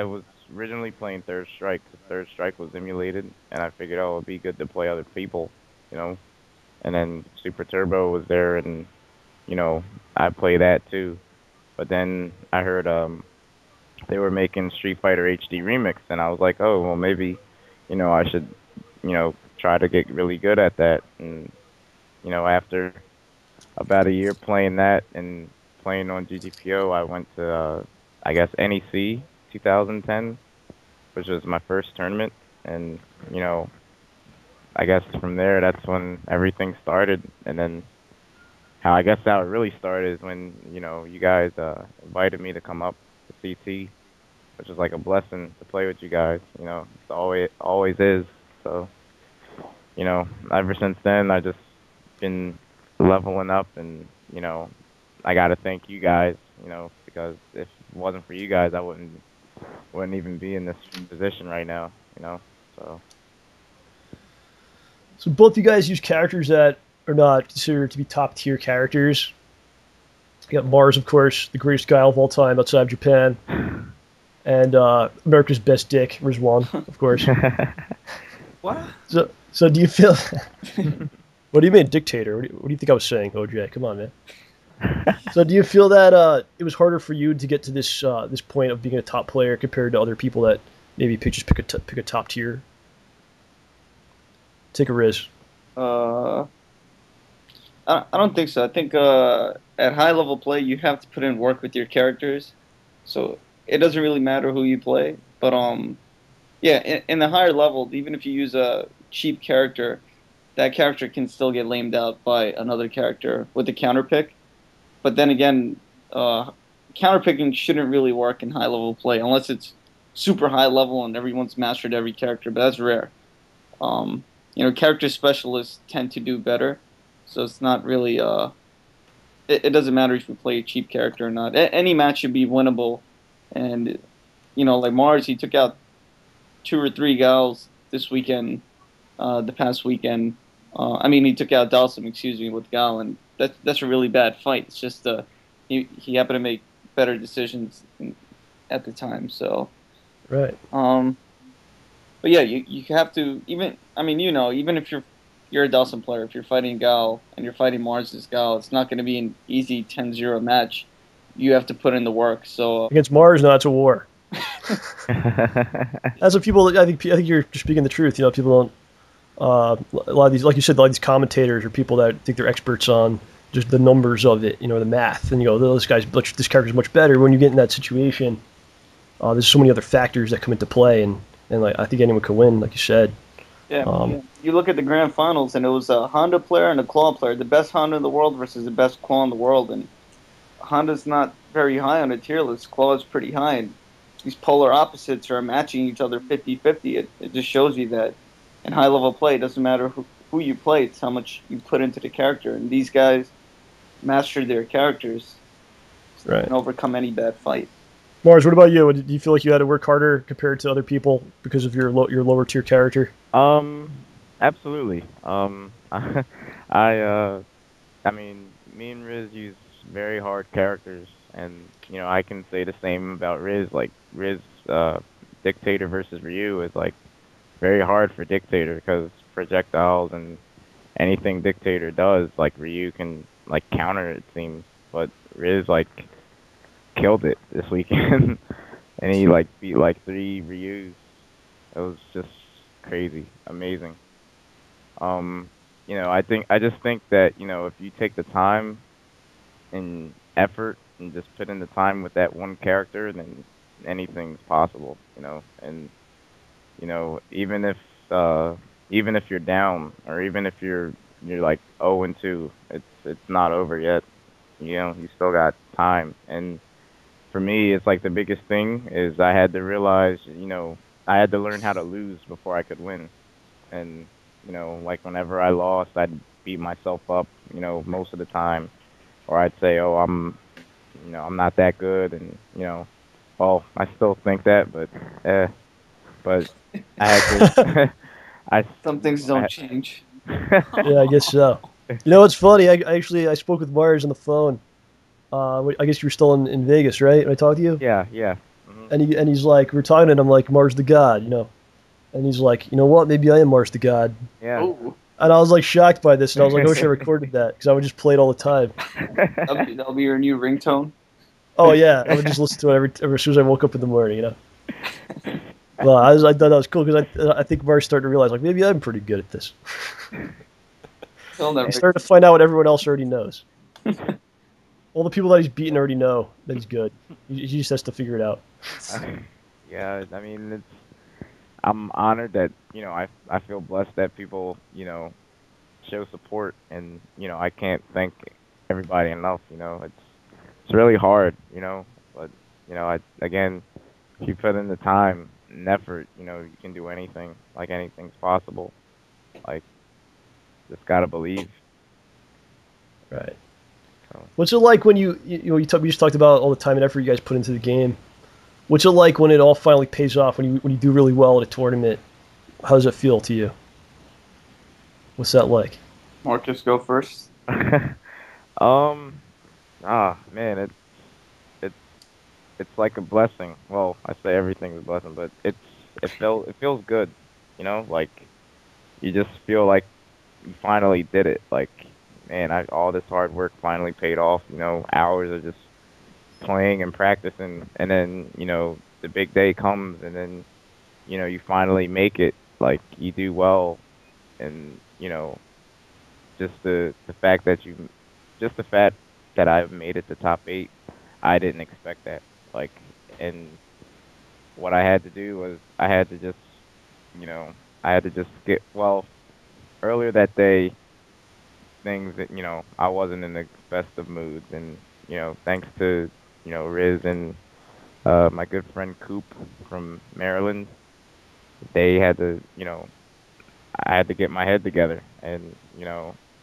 was originally playing Third Strike because Third Strike was emulated, and I figured, oh, it'd be good to play other people, and then Super Turbo was there, and I play that too. But then I heard they were making Street Fighter HD Remix, and I was like, oh well, maybe I should try to get really good at that. And after about a year playing that and playing on GTPO, I went to I guess NEC 2010, which was my first tournament, and I guess from there that's when everything started. And then how it really started is when you guys invited me to come up to CT, which was like a blessing to play with you guys. It's always is. So ever since then I just been leveling up, and I got to thank you guys, because if it wasn't for you guys, I wouldn't even be in this position right now, So both you guys use characters that are not considered to be top tier characters. You got Mars, of course, the greatest guy of all time outside of Japan, and America's best dick, Riz0ne, of course. What? So do you feel? What do you mean, dictator? What do you think I was saying, OJ? Come on, man. So do you feel that it was harder for you to get to this this point of being a top player compared to other people that maybe pick a top tier? Take a Riz. I don't think so. I think at high level play you have to put in work with your characters, so it doesn't really matter who you play. But yeah, in the higher level, even if you use a cheap character, that character can still get lamed out by another character with a counter pick. But then again, counter picking shouldn't really work in high level play unless it's super high level and everyone's mastered every character, but that's rare. Character specialists tend to do better, so it's not really it doesn't matter if you play a cheap character or not. Any match should be winnable, and like Mars, he took out 2 or 3 gals this weekend, the past weekend. He took out Dhalsim, with Gal, and that's a really bad fight. It's just he happened to make better decisions at the time. So, right. But yeah, you have to even if you're a Dhalsim player, if you're fighting Gal and you're fighting Mars' Gal, it's not going to be an easy 10-0 match. You have to put in the work. So against Mars, no, it's a war. That's what people. I think you're just speaking the truth. People don't. A lot of these, like you said, a lot of these commentators are people that think they're experts on just the numbers of it, the math, and this character's much better. When you get in that situation, there's so many other factors that come into play, and like I think anyone could win, like you said. Yeah, you look at the grand finals, and it was a Honda player and a Claw player, the best Honda in the world versus the best Claw in the world, and Honda's not very high on the tier list. Claw is pretty high, and these polar opposites are matching each other 50-50. It just shows you that in high-level play, it doesn't matter who you play, it's how much you put into the character. And these guys mastered their characters, so they can overcome any bad fight. Mars, what about you? Do you feel like you had to work harder compared to other people because of your lower-tier character? Absolutely. Me and Riz use very hard characters, and I can say the same about Riz. Like Riz, Dictator versus Ryu is like very hard for Dictator because projectiles and anything Dictator does, like Ryu can like counter, it seems. But Riz like killed it this weekend, and he like beat like 3 Ryus. It was just crazy, amazing. I just think that if you take the time and effort and just put in the time with that one character, then anything's possible. And even if you're down, or even if you're like 0-2, it's not over yet. You still got time. And for me, it's like the biggest thing is I had to realize, I had to learn how to lose before I could win. And like whenever I lost, I'd beat myself up, most of the time, or I'd say, oh, I'm not that good, and well, I still think that, but I had to. Some things don't change. Yeah, I guess so. It's funny. I spoke with Mars on the phone. I guess you were still in Vegas, right? When I talked to you. Yeah. Mm-hmm. And he's like, we were talking, and I'm like, Mars the God, and he's like, you know what? Maybe I am Mars the God. Yeah. Ooh. And I was like shocked by this, and I was like, I wish I recorded that because I would just play it all the time. That'll be your new ringtone. Oh yeah, I would just listen to it every as soon as I woke up in the morning, you know. Well, I thought that was cool because I think Mars started to realize like maybe I'm pretty good at this. He'll never. I started to find out what everyone else already knows. All the people that he's beaten already know that he's good. He just has to figure it out. Yeah, I mean, I'm honored that, I feel blessed that people, show support, and, I can't thank everybody enough, it's really hard, but, again, if you put in the time and effort, you can do anything, like anything's possible, like, just gotta believe. Right. What's it like when we just talked about all the time and effort you guys put into the game. What's it like when it all finally pays off, when you do really well at a tournament? How does it feel to you? What's that like? Marcus, go first. Man, it's like a blessing. Well, I say everything's a blessing, but it feels good, like you just feel like you finally did it. Like, man, all this hard work finally paid off. Hours of just playing and practicing, and then the big day comes, and then you finally make it. Like, you do well, and just the fact that I've made it to top 8, I didn't expect that. Like, and what I had to do was I had to just get, well, earlier that day, things that I wasn't in the best of moods, and thanks to Riz and my good friend Coop from Maryland, they had to I had to get my head together, and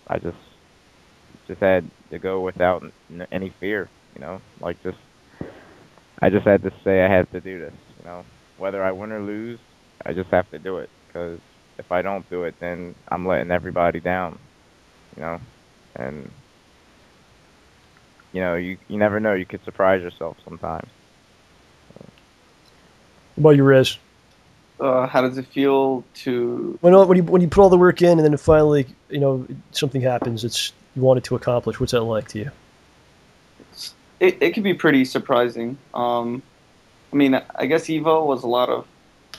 I just had to go without any fear, like, I just had to say I had to do this, whether I win or lose, I just have to do it, because if I don't do it, then I'm letting everybody down, and you never know, you could surprise yourself sometimes. What about you, Riz? How does it feel to when you put all the work in and then finally something happens you wanted to accomplish? What's that like to you? It can be pretty surprising. I mean, I guess Evo was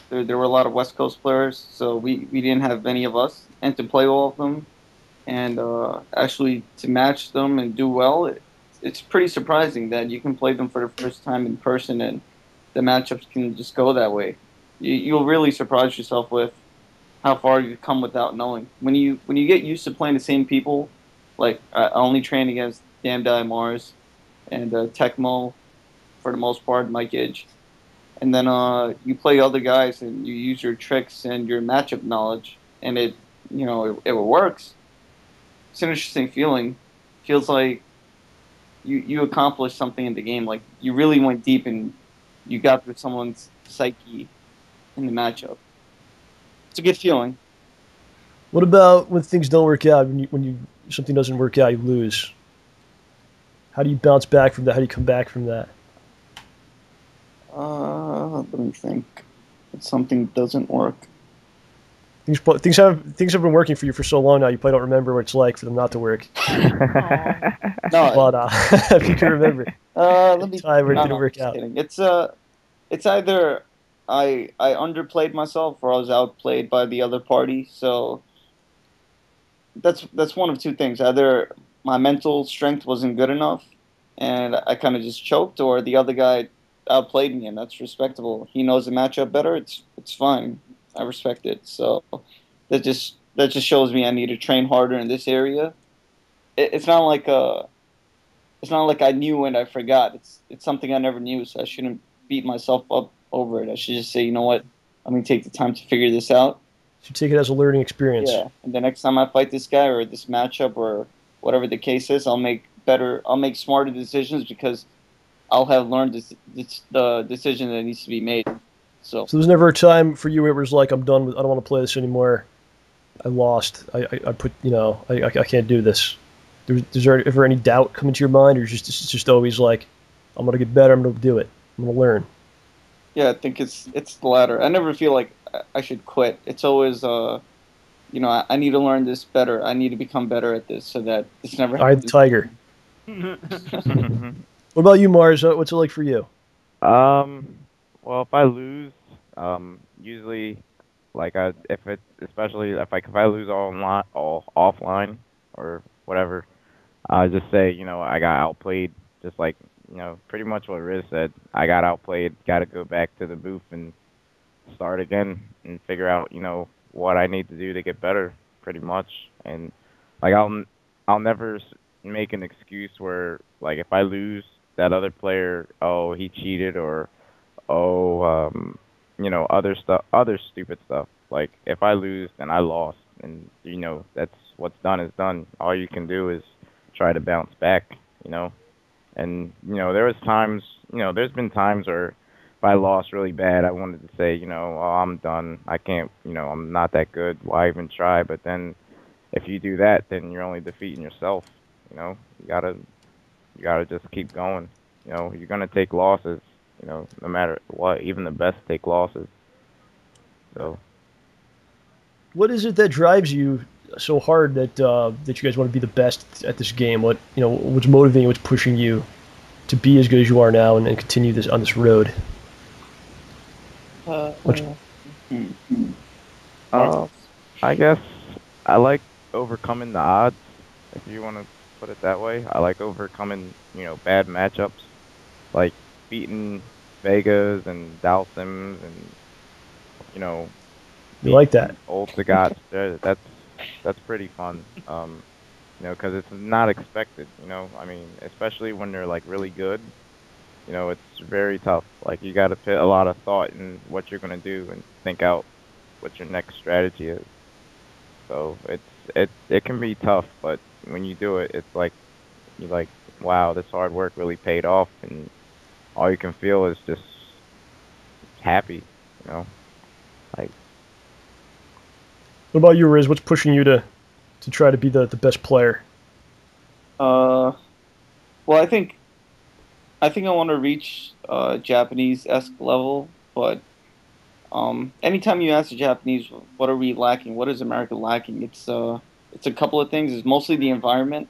there were a lot of West Coast players, so we didn't have many of us, and to play all of them and actually to match them and do well, it's pretty surprising that you can play them for the first time in person and the matchups can just go that way. You'll really surprise yourself with how far you've come without knowing. When you get used to playing the same people, like I only train against Damdai Mars and Tecmo for the most part, Mike Edge, and then you play other guys and you use your tricks and your matchup knowledge, and it works. It's an interesting feeling. Feels like you accomplished something in the game. Like, you really went deep and you got through someone's psyche in the matchup. It's a good feeling. What about when things don't work out? When something doesn't work out, you lose. How do you bounce back from that? How do you come back from that? Let me think. If something doesn't work. Things have been working for you for so long now. You probably don't remember what it's like for them not to work. No, But if you can remember, let me. time where it No, didn't I'm work just out. kidding. It's either I underplayed myself or I was outplayed by the other party. So that's one of two things. Either my mental strength wasn't good enough, and I kind of just choked, or the other guy outplayed me, and that's respectable. He knows the matchup better. It's fine. I respect it. So that just shows me I need to train harder in this area. It's not like I knew and I forgot. It's something I never knew, so I shouldn't beat myself up over it. I should just say, you know what, I'm gonna take the time to figure this out. You take it as a learning experience. Yeah, and the next time I fight this guy or this matchup or whatever the case is, I'll make smarter decisions because I'll have learned the decision that needs to be made. So there's never a time for you where it was like, I'm done with. I don't want to play this anymore. I lost. I put. I can't do this. Is there ever any doubt come into your mind, or it's just always like, I'm gonna get better. I'm gonna do it. I'm gonna learn. Yeah, I think it's the latter. I never feel like I should quit. It's always I need to learn this better. I need to become better at this so that this never All right, happens. Tiger. What about you, Mars? What's it like for you? Well, if I lose, usually, like especially if I lose all online, all offline, or whatever, I just say, I got outplayed. Just like, pretty much what Riz said. I got outplayed. Got to go back to the booth and start again and figure out, what I need to do to get better, pretty much. And like I'll never make an excuse where, like, if I lose, that other player, oh, he cheated, or oh, other stuff, other stupid stuff. Like, if I lose, then I lost, and that's what's done is done. All you can do is try to bounce back, And there's been times where if I lost really bad, I wanted to say, oh, I'm done. I can't, I'm not that good. Why even try? But then, if you do that, then you're only defeating yourself. You gotta just keep going. You're gonna take losses. No matter what. Even the best take losses. So. What is it that drives you so hard that that you guys want to be the best at this game? What's motivating? What's pushing you to be as good as you are now and continue this on this road? I guess I like overcoming the odds, if you want to put it that way. I like overcoming, bad matchups, like beating Vegas and Dhalsims and, You like that? old Saget. That's pretty fun. Because it's not expected. I mean, especially when they're like really good. It's very tough. Like, you got to put a lot of thought in what you're gonna do and think out what your next strategy is. So it can be tough, but when you do it, it's like you're like, wow, this hard work really paid off, and all you can feel is just happy. Like. What about you, Riz? What's pushing you to try to be the best player? Well, I think I want to reach Japanese-esque level, but anytime you ask the Japanese, what are we lacking? What is America lacking? It's a couple of things. It's mostly the environment,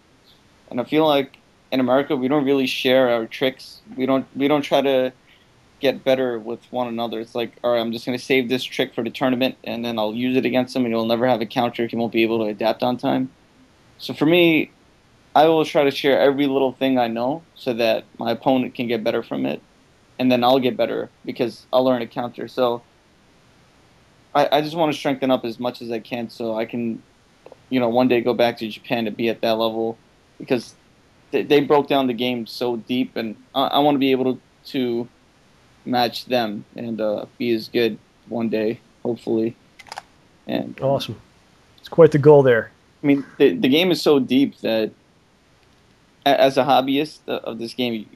and I feel like in America we don't really share our tricks. We don't try to get better with one another. It's like, all right, I'm just gonna save this trick for the tournament, and then I'll use it against him, and he'll never have a counter. He won't be able to adapt on time. So for me, I will try to share every little thing I know so that my opponent can get better from it, and then I'll get better because I'll learn a counter. So I just want to strengthen up as much as I can so I can, one day go back to Japan to be at that level, because they broke down the game so deep, and I want to be able to match them and be as good one day, hopefully. And Awesome. It's quite the goal there. I mean, the game is so deep that as a hobbyist of this game,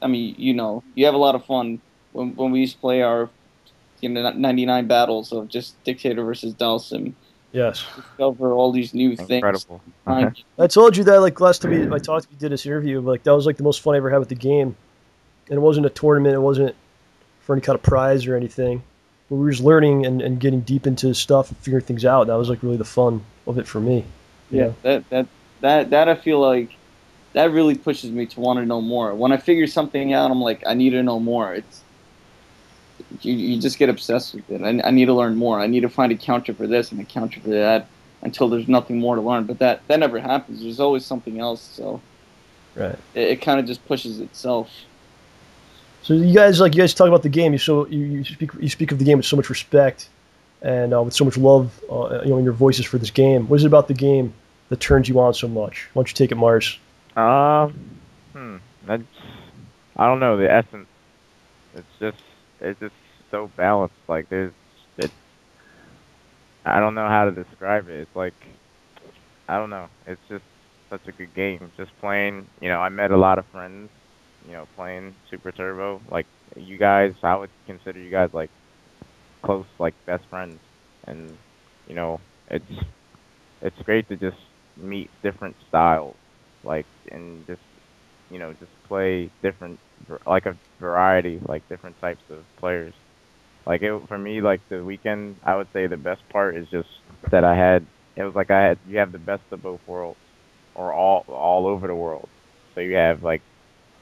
I mean, you have a lot of fun when we used to play our 99 battles of just Dictator versus Dhalsim. Yes. Discover all these new Incredible. things. I told you that like last time I talked, we did this interview. Like that was like the most fun I ever had with the game, and it wasn't a tournament. It wasn't for any kind of prize or anything. But we were just learning and getting deep into stuff and figuring things out. That was like really the fun of it for me. Yeah, that I feel like that really pushes me to want to know more. When I figure something out, I'm like, I need to know more. It's you just get obsessed with it. I need to learn more. I need to find a counter for this and a counter for that until there's nothing more to learn. But that never happens. There's always something else. So Right. It kind of just pushes itself. So you guys talk about the game. You speak of the game with so much respect and with so much love, in your voices for this game. What is it about the game that turns you on so much? Why don't you take it, Mars? That's, I don't know, the essence. It's just so balanced. Like, I don't know how to describe it. It's like, I don't know. It's just such a good game. Just playing, I met a lot of friends, playing Super Turbo. Like, you guys, I would consider you guys like close, like best friends. And, it's great to just meet different styles, like, and just play different, like a variety, like different types of players. Like, for me, like the weekend, I would say the best part is just that I had it was like you have the best of both worlds, or all over the world. So you have like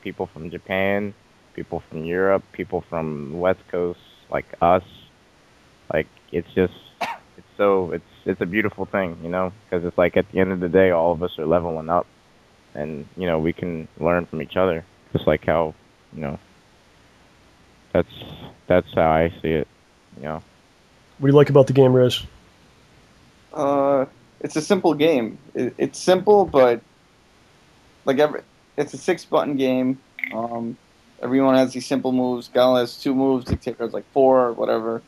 people from Japan, people from Europe, people from the West Coast, like us. Like it's a beautiful thing, because it's like at the end of the day, all of us are leveling up, and we can learn from each other, just like how that's how I see it. What do you like about the game, Riz? It's a simple game. It's simple, but like it's a 6-button game. Everyone has these simple moves. Gal has 2 moves. Dictator has like 4 or whatever,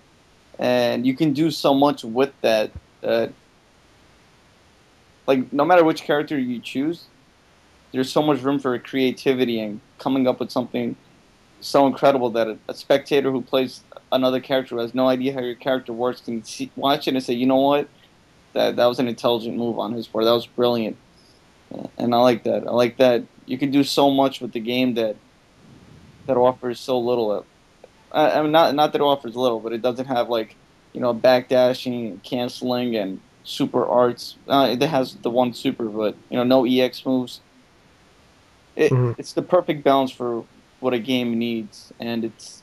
and you can do so much with that. Like no matter which character you choose, there's so much room for creativity and coming up with something so incredible that a spectator who plays another character who has no idea how your character works can watch it and say, you know what, that was an intelligent move on his part. That was brilliant, and I like that. I like that you can do so much with the game that offers so little. I mean, not that it offers little, but it doesn't have like backdashing and canceling and super arts. It has the one super, but no EX moves. It's the perfect balance for what a game needs, and it's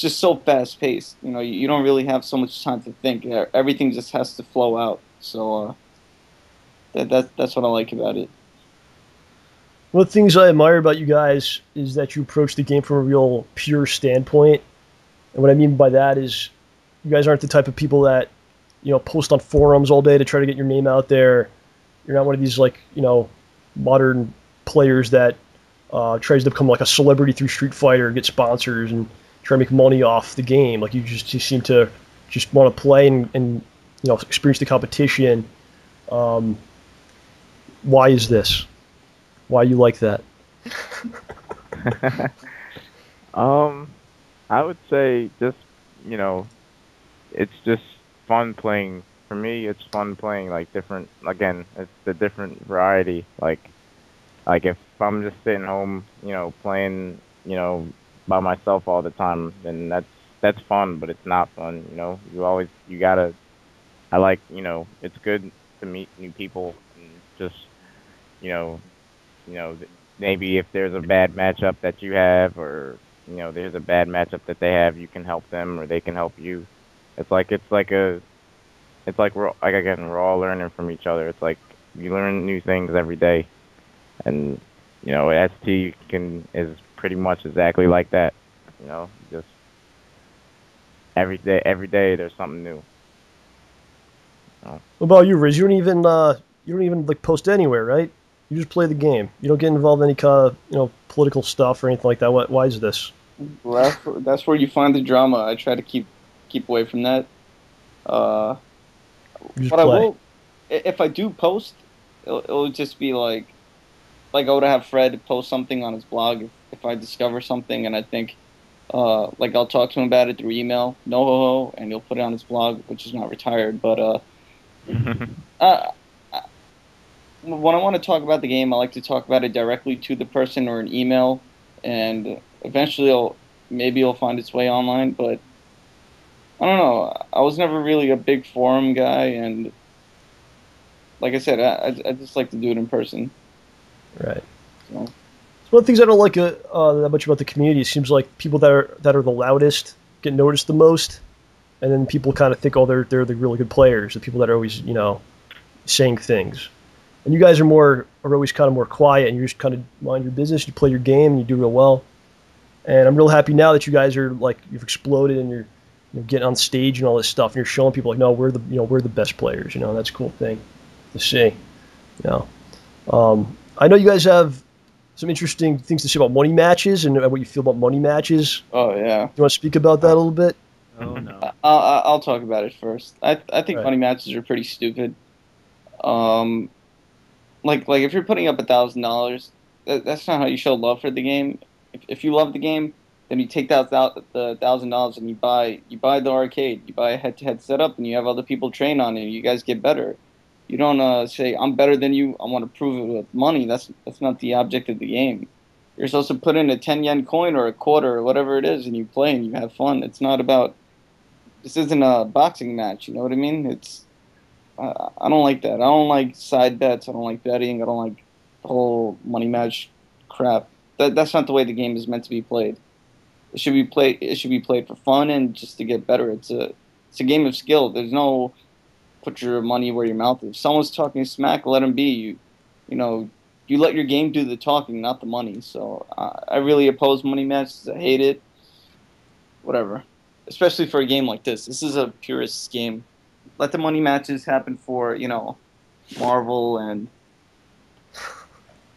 just so fast paced. You don't really have so much time to think. Everything just has to flow out. So that's what I like about it. One of the things I admire about you guys is that you approach the game from a real pure standpoint. And what I mean by that is you guys aren't the type of people that, post on forums all day to try to get your name out there. You're not one of these modern players that tries to become like a celebrity through Street Fighter, get sponsors and try to make money off the game. Like you seem to just want to play and experience the competition. Why is this? Why you like that? I would say just, it's just fun playing. For me, it's fun playing like different. Again, it's the different variety. Like if I'm just sitting home, playing, by myself all the time, then that's fun, but it's not fun. You gotta. I like, it's good to meet new people and just, maybe if there's a bad matchup that you have, or there's a bad matchup that they have, you can help them or they can help you. It's like we're all learning from each other. It's like you learn new things every day, and ST is pretty much exactly like that. Just every day there's something new. What about you, Riz? You don't even like post anywhere, right? You just play the game. You don't get involved in any kind of political stuff or anything like that. Why is this? Well, that's where you find the drama. I try to keep away from that. But I will, if I do post, it'll just be like I would have Fred post something on his blog if I discover something, and I think I'll talk to him about it through email, no ho ho, and he'll put it on his blog, which is not retired, but when I want to talk about the game, I like to talk about it directly to the person or an email, and eventually maybe it'll find its way online, but I don't know. I was never really a big forum guy, and like I said, I just like to do it in person. Right. So one of the things I don't like that much about the community, it seems like people that are the loudest get noticed the most, and then people kind of think, oh, they're the really good players, the people that are always saying things. And you guys are always kind of more quiet, and you just kind of mind your business. You play your game, and you do real well. And I'm real happy now that you guys are you've exploded, and you're getting on stage and all this stuff, and you're showing people no, we're the best players. That's a cool thing to see. I know you guys have some interesting things to say about money matches and what you feel about money matches. Oh yeah. You want to speak about that a little bit? Oh no. I'll talk about it first. I think Right. money matches are pretty stupid. Like if you're putting up $1,000, that's not how you show love for the game. If you love the game, then you take the $1,000 and you buy the arcade, you buy a head-to-head setup, and you have other people train on it. You guys get better. You don't say I'm better than you. I want to prove it with money. That's not the object of the game. You're supposed to put in a 10 yen coin or a quarter or whatever it is, and you play and you have fun. It's not about. This isn't a boxing match. You know what I mean? I don't like that. I don't like side bets. I don't like betting. I don't like the whole money match crap. That's not the way the game is meant to be played. It should be played. It should be played for fun and just to get better. It's a game of skill. There's no put your money where your mouth is. If someone's talking smack, let them be. You know, you let your game do the talking, not the money. So I really oppose money matches. I hate it. Whatever, especially for a game like this. This is a purist game. Let the money matches happen for Marvel and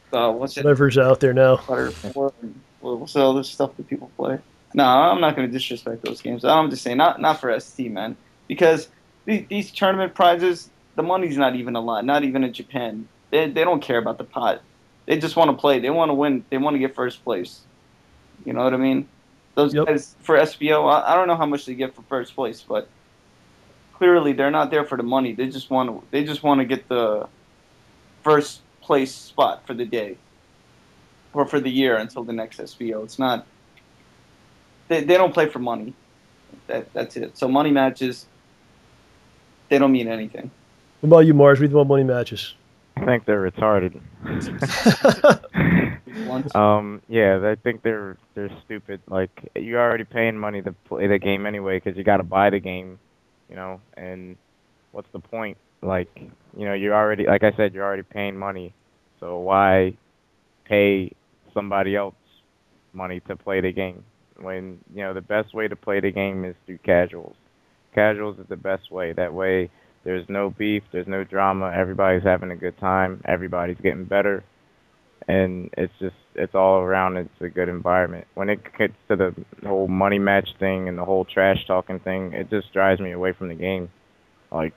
what's it? Whatever's out there now. Butter 4 and what's all this stuff that people play. No, I'm not going to disrespect those games. I'm just saying, not for ST, man, because these tournament prizes, the money's not even a lot. Not even in Japan. They don't care about the pot. They just want to play. They want to win. They want to get first place. You know what I mean? Those guys for SBO, I don't know how much they get for first place, but clearly they're not there for the money. They just want to get the first place spot for the day or for the year until the next SBO. It's not. They don't play for money. That's it. So money matches, they don't mean anything. What about you, Mars? What do you think about money matches? I think they're retarded. Yeah, I think they're stupid. Like, you're already paying money to play the game anyway, because you got to buy the game, and what's the point? Like, you're already, like I said, you're already paying money, so why pay somebody else money to play the game when, the best way to play the game is through casuals. Casuals is the best way. That way, there's no beef, there's no drama, everybody's having a good time, everybody's getting better, and it's all around, it's a good environment. When it gets to the whole money match thing and the whole trash talking thing, it just drives me away from the game. Like,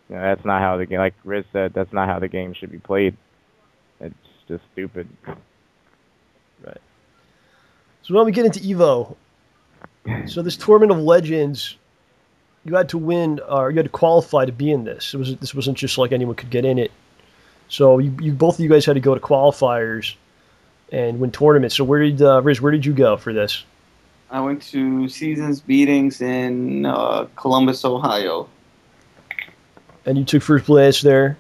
that's not how the game, like Riz said, that's not how the game should be played. It's just stupid. Right. So now we get into Evo. So this Tournament of Legends, you had to win, or you had to qualify to be in this. This wasn't just like anyone could get in it. So you both of you guys had to go to qualifiers and win tournaments. So Riz, where did you go for this? I went to Seasons Beatings in Columbus, Ohio. And you took first place there.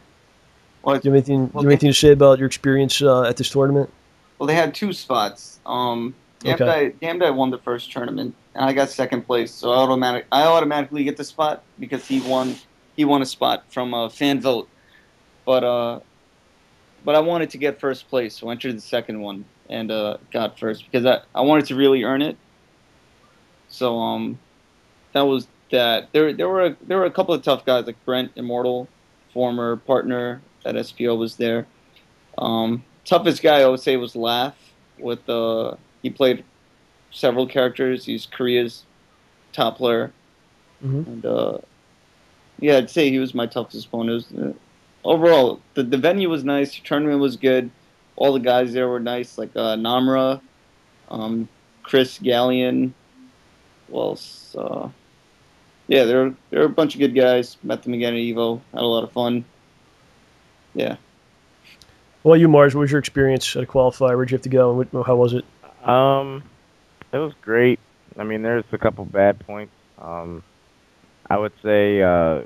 What? Do you have anything to say about your experience at this tournament? Well, they had two spots. Gamdai won the first tournament, and I got second place. So I automatically get the spot because he won a spot from a fan vote. But I wanted to get first place, so I entered the second one and got first because I wanted to really earn it. So that was that. There were a couple of tough guys like Brent Immortal, former partner at SPO, was there. Toughest guy I would say was Laugh. He played several characters. He's Korea's top player, and I'd say he was my toughest opponent. Overall, the venue was nice. The tournament was good. All the guys there were nice, like Namra, Chris Gallion. Well, there were a bunch of good guys. Met them again at Evo. Had a lot of fun. Yeah. Well, you, Mars, what was your experience at a qualifier? Where'd you have to go, and how was it? It was great. I mean, there's a couple bad points. I would say I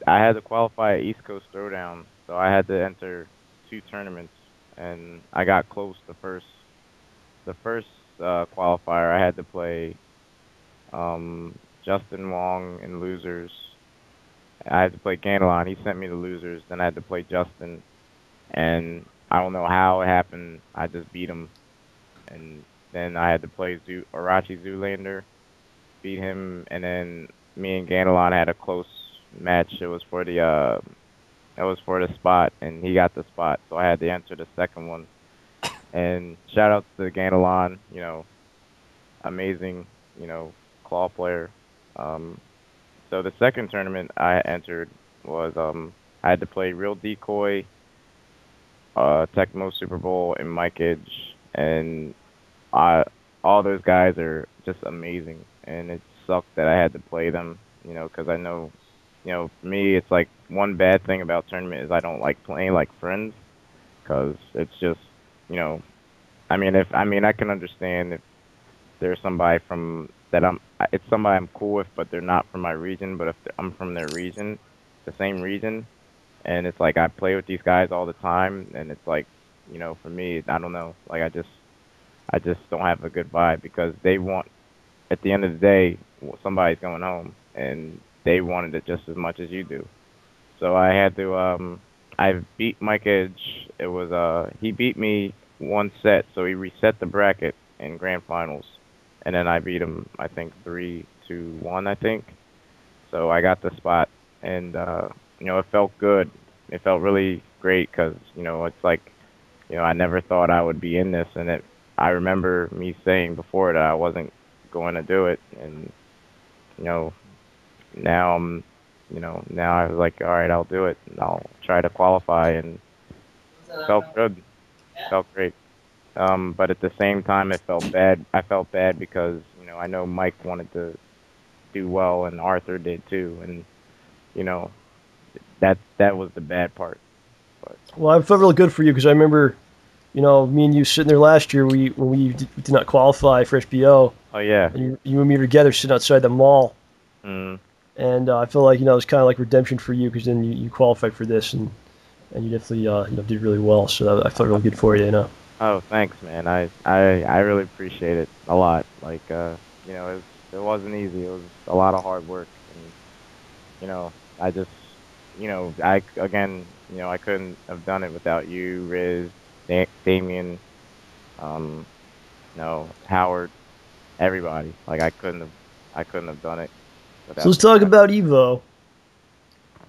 had to qualify at East Coast Throwdown, so I had to enter 2 tournaments, and I got close the first qualifier. I had to play Justin Wong in losers. I had to play Ganelon. He sent me the losers. Then I had to play Justin, and I don't know how it happened. I just beat him, and then I had to play Arachi Zoolander, beat him, and then me and Ganelon had a close match. It was for the spot, and he got the spot, so I had to enter the second one. And shout out to Ganelon, amazing, claw player. So the second tournament I entered was I had to play Real Decoy, Tecmo Super Bowl, and Mike Edge, and all those guys are just amazing, and it sucked that I had to play them, because I know, for me, it's like one bad thing about tournament is I don't like playing like friends, because it's just, I can understand if there's somebody it's somebody I'm cool with, but they're not from my region, but if I'm from their region, the same reason. And it's like I play with these guys all the time, and it's like, you know, for me, I don't know, like I just don't have a good vibe because they want, at the end of the day, somebody's going home, and they wanted it just as much as you do. So I had to, I beat Mike Edge. It was, he beat me one set, so he reset the bracket in grand finals, and then I beat him, I think 3-1, I think. So I got the spot, and you know, it felt good. It felt really great because, you know, it's like, you know, I never thought I would be in this, and I remember me saying before that I wasn't going to do it, and you know, now now I was like, all right, I'll do it, and I'll try to qualify, and it felt good, felt great. But at the same time, it felt bad. I felt bad because, you know, I know Mike wanted to do well, and Arthur did too, and you know, that was the bad part. But Well, I felt really good for you because I remember, you know, me and you sitting there last year. When we did not qualify for HBO. oh yeah. And you and me were together sitting outside the mall. Mm. And I feel like, you know, it was kind of like redemption for you because then you qualified for this, and you definitely you know, did really well. So I felt really good for you, you know. Oh, thanks, man. I really appreciate it a lot. Like, you know, it wasn't easy. It was a lot of hard work, and you know, I just, you know, again, you know, I couldn't have done it without you, Riz, Damien, you know, Howard, everybody. Like, I couldn't have done it without. So let's talk about Evo.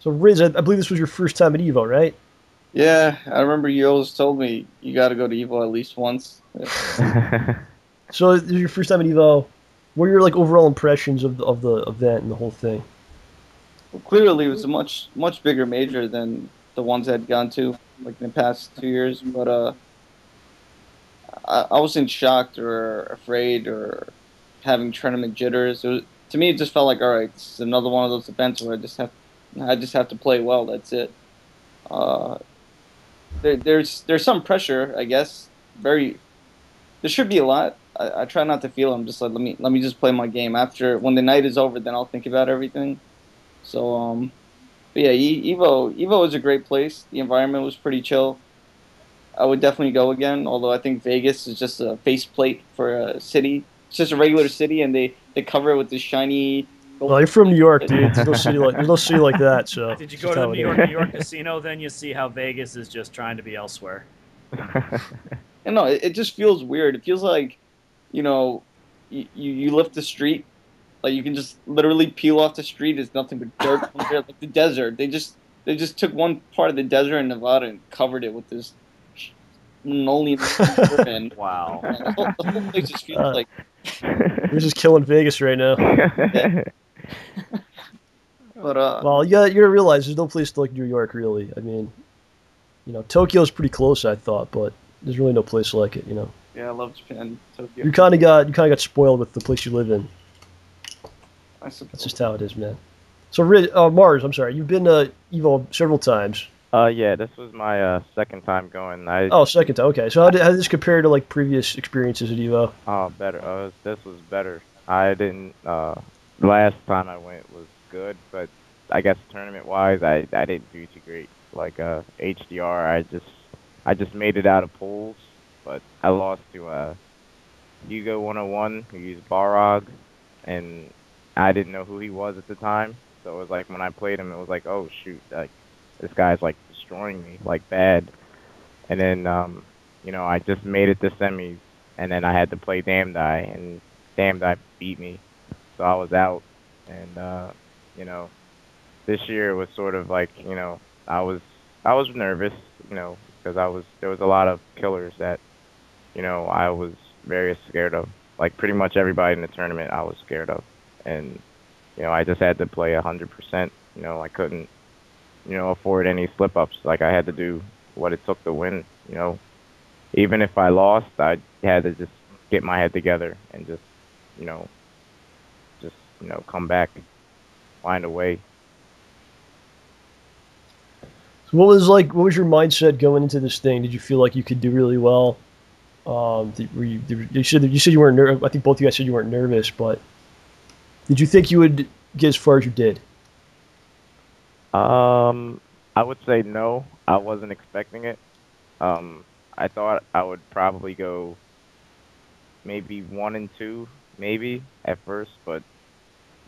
So Riz, I believe this was your first time at Evo, right? Yeah, I remember you always told me you got to go to Evo at least once. So this is your first time at Evo. What are your like overall impressions of the event and the whole thing? Well, clearly, it was a much bigger major than the ones I'd gone to like in the past 2 years. But I wasn't shocked or afraid or having tournament jitters. To me, it just felt like, all right, this is another one of those events where I just have to play well. That's it. Uh, there's some pressure, I guess. There should be a lot. I try not to feel. I'm just like, let me just play my game. After when the night is over, then I'll think about everything. So but yeah, Evo is a great place. The environment was pretty chill. I would definitely go again. Although I think Vegas is just a faceplate for a city. It's just a regular city, and they cover it with this shiny. Well, you're from New York, dude. There's no city like that. So Did you go to the New York casino? Then you see how Vegas is just trying to be elsewhere. And no, it just feels weird. It feels like, you know, you lift the street, like you can just literally peel off the street. It's nothing but dirt from there, like the desert. They just took one part of the desert in Nevada and covered it with this linoleum. And Wow. the whole place just feels like You're just killing Vegas right now. But Well, yeah, you're gonna realize there's no place like New York, really. I mean, you know, Tokyo's pretty close, I thought, but there's really no place like it. You know, yeah, I love Japan, Tokyo. you kind of got spoiled with the place you live in. I suppose. That's just how it is, man. So, Mars, I'm sorry, you've been to Evo several times. Yeah, this was my second time going. Oh, second time. Okay, so how did this compare to like previous experiences at Evo? Oh, better. This was better. I didn't. Last time I went was good, but I guess tournament-wise, I didn't do too great. Like HDR, I just made it out of pools, but I lost to Hugo 101 who used Barog, and I didn't know who he was at the time. So it was like when I played him, it was like, oh shoot, like this guy's like destroying me, like bad. And then you know, I just made it to semis, and then I had to play Damned Eye, and Damned Eye beat me, so I was out. And you know, this year was sort of like, you know, I was nervous, you know, because there was a lot of killers that, you know, I was very scared of. Like pretty much everybody in the tournament I was scared of, and you know, I just had to play 100%. You know, I couldn't, you know, afford any slip-ups. Like I had to do what it took to win. You know, even if I lost, I had to just get my head together and just, you know, come back, find a way. So what was your mindset going into this thing? Did you feel like you could do really well? You said you weren't nervous. I think both of you guys said you weren't nervous, but did you think you would get as far as you did? I would say no. I wasn't expecting it. I thought I would probably go maybe 1-2, maybe at first, but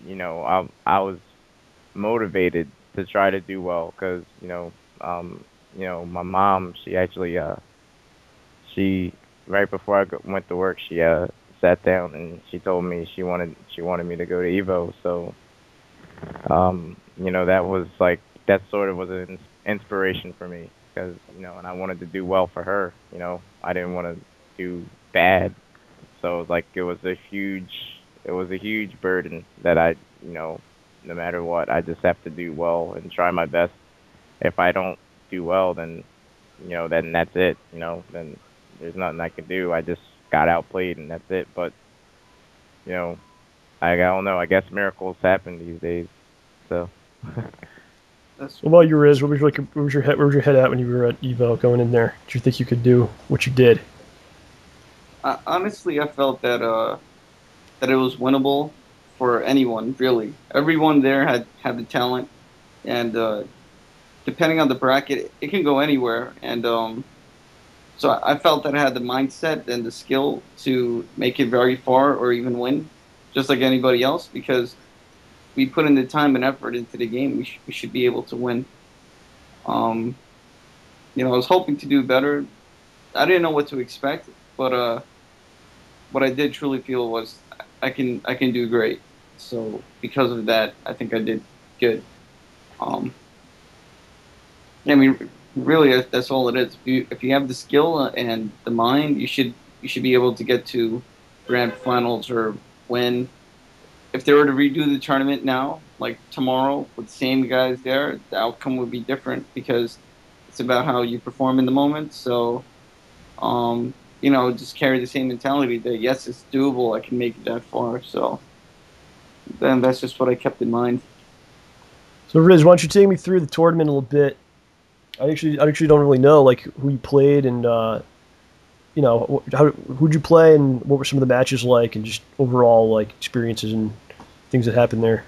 I was motivated to try to do well because my mom, she actually she right before went to work, she sat down and she told me she wanted me to go to Evo. So that was like that sort of was an inspiration for me because and I wanted to do well for her. I didn't want to do bad. So it was a huge burden that no matter what, I just have to do well and try my best. If I don't do well, then then that's it. Then there's nothing I can do. I just got outplayed and that's it. But I don't know. I guess miracles happen these days. So. What about you, Riz? Where was your head at when you were at Evo going in there? Did you think you could do what you did? Honestly, I felt that that it was winnable for anyone, really. Everyone there had the talent, and depending on the bracket, it can go anywhere. And so I felt that I had the mindset and the skill to make it very far or even win, just like anybody else, because we put in the time and effort into the game. We should be able to win. I was hoping to do better. I didn't know what to expect, but what I did truly feel was I can do great. So because of that, I think I did good. I mean, really, that's all it is. If you have the skill and the mind, you should be able to get to grand finals or win. If they were to redo the tournament now, like tomorrow, with the same guys there, the outcome would be different because it's about how you perform in the moment. So, just carry the same mentality that yes, it's doable. I can make it that far. So then that's just what I kept in mind. So Riz, why don't you take me through the tournament a little bit? I actually don't really know like who you played and who'd you play and what were some of the matches like and just overall like experiences and things that happened there.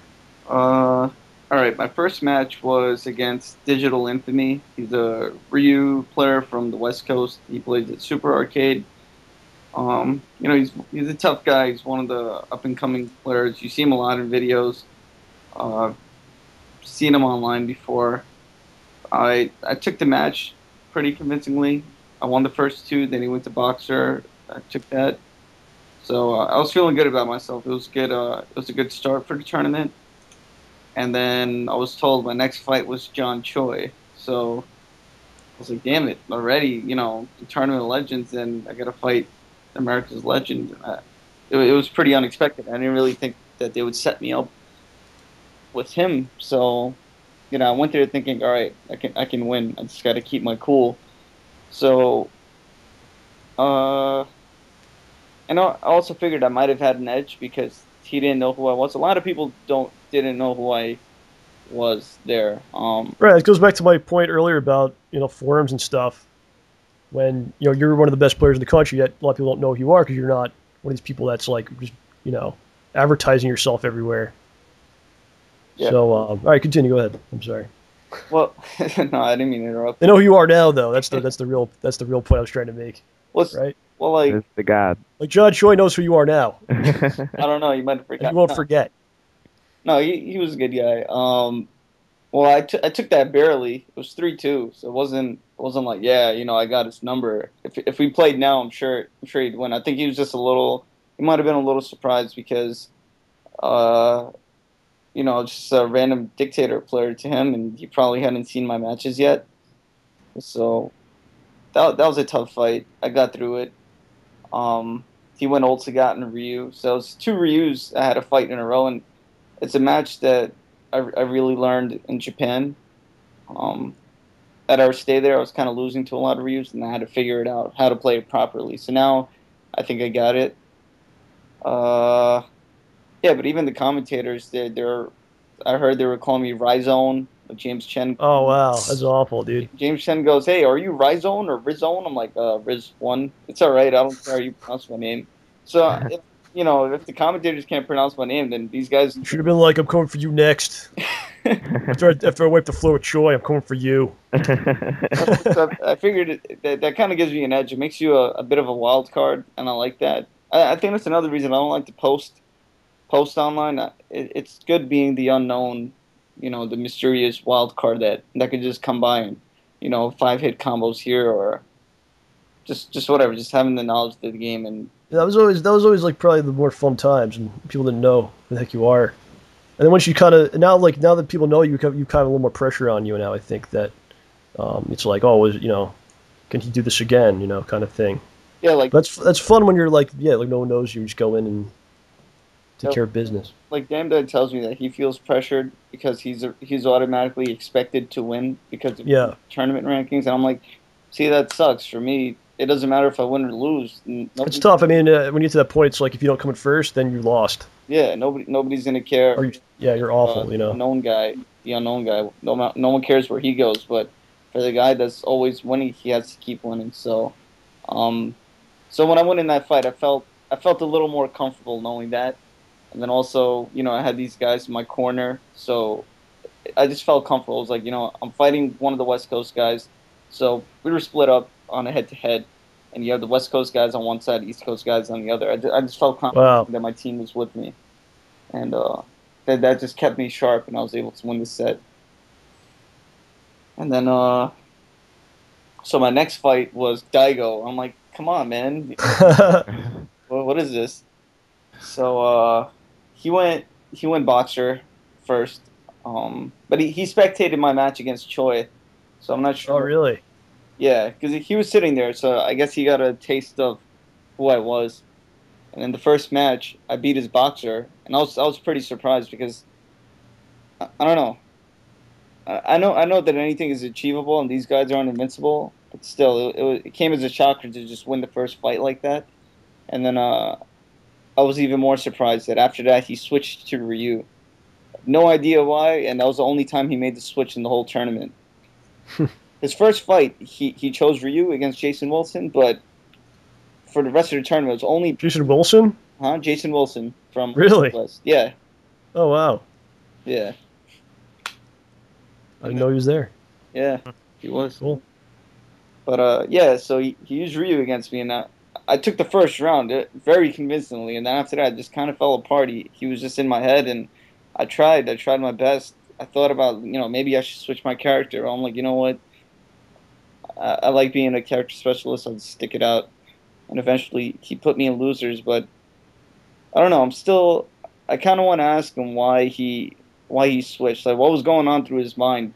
All right, my first match was against Digital Infamy. He's a Ryu player from the West Coast. He plays at Super Arcade. He's a tough guy. He's one of the up and coming players. You see him a lot in videos. Seen him online before. I took the match pretty convincingly. I won the first two. Then he went to Boxer. I took that. So I was feeling good about myself. It was good. It was a good start for the tournament. And then I was told my next fight was John Choi. So I was like, damn it, already, the Tournament of Legends, and I got to fight America's legend. It was pretty unexpected. I didn't really think that they would set me up with him. So, I went there thinking, all right, I can win. I just got to keep my cool. So, and I also figured I might have had an edge because he didn't know who I was. A lot of people didn't know who I was there. Right, it goes back to my point earlier about forums and stuff. When you're one of the best players in the country, yet a lot of people don't know who you are because you're not one of these people that's like just advertising yourself everywhere. Yeah. So all right, continue. Go ahead. I'm sorry. Well, no, I didn't mean to interrupt. They know who you are now, though. That's the real point I was trying to make. Right? Well, like it's the God. Like John Choi knows who you are now. I don't know. You might have forgotten. You won't forget. No, he was a good guy. Well, I took that barely. It was 3-2, so it wasn't like I got his number. If we played now, I'm sure he'd win. I think he was just he might have been a little surprised because, just a random dictator player to him, and he probably hadn't seen my matches yet. So that was a tough fight. I got through it. He went old Sagat and Ryu, so it's 2 Ryus I had to fight in a row, and it's a match that I really learned in Japan. At our stay there, I was kind of losing to a lot of Ryus, and I had to figure it out how to play it properly. So now I think I got it. Yeah, but even the commentators, I heard they were calling me Riz0ne, like James Chen. Oh wow, that's awful, dude. James Chen goes, "Hey, are you Riz0ne or Riz0ne?" I'm like, Riz1. It's all right. I don't care how you pronounce my name. So, if the commentators can't pronounce my name, then these guys should have been like, "I'm coming for you next." After I wipe the floor with Choi, I'm coming for you. So I figured that kind of gives me an edge. It makes you a bit of a wild card, and I like that. I think that's another reason I don't like to post online. It's good being the unknown, the mysterious wild card that could just come by and, 5-hit combos here or just whatever, just having the knowledge of the game. And That was always like probably the more fun times, and people didn't know who the heck you are. And then once you kind of now that people know you, you kind of a little more pressure on you now. I think that it's like, oh, can he do this again? Kind of thing. yeah, like That's fun when you're like no one knows you. You just go in and take care of business. like Damn Dad tells me that he feels pressured because he's automatically expected to win because of tournament rankings, and I'm like, see, that sucks for me. It doesn't matter if I win or lose. It's tough. I mean, when you get to that point, it's like if you don't come in first, then you lost. Yeah, nobody's gonna care. Or you're awful. The unknown guy. No one cares where he goes, but for the guy that's always winning, he has to keep winning. So, so when I went in that fight, I felt a little more comfortable knowing that, and then also, I had these guys in my corner, so I just felt comfortable. I was like, I'm fighting one of the West Coast guys, so we were split up on a head-to-head, and you have the West Coast guys on one side, East Coast guys on the other. I just felt confident that my team was with me, and that just kept me sharp, and I was able to win the set. And then, so my next fight was Daigo. I'm like, come on, man. What is this? So he went boxer first, but he spectated my match against Choi, so I'm not sure. Oh, really? Yeah, because he was sitting there, so I guess he got a taste of who I was. And in the first match, I beat his boxer, and I was pretty surprised because I don't know. I know that anything is achievable, and these guys aren't invincible, but still, it came as a shocker to just win the first fight like that. And then I was even more surprised that after that he switched to Ryu. No idea why, and that was the only time he made the switch in the whole tournament. His first fight, he chose Ryu against Jason Wilson, but for the rest of the tournament, it was only... Jason Wilson? Huh? Jason Wilson from... Really? West. Yeah. Oh, wow. Yeah. I didn't know he was there. Yeah, he was. Cool. But, yeah, so he used Ryu against me, and I took the first round very convincingly, and then after that, it just kind of fell apart. He was just in my head, and I tried my best. I thought about, maybe I should switch my character. I'm like, you know what? I like being a character specialist. I'll just stick it out. And eventually, he put me in losers. But I don't know. I kind of want to ask him why he switched. Like, what was going on through his mind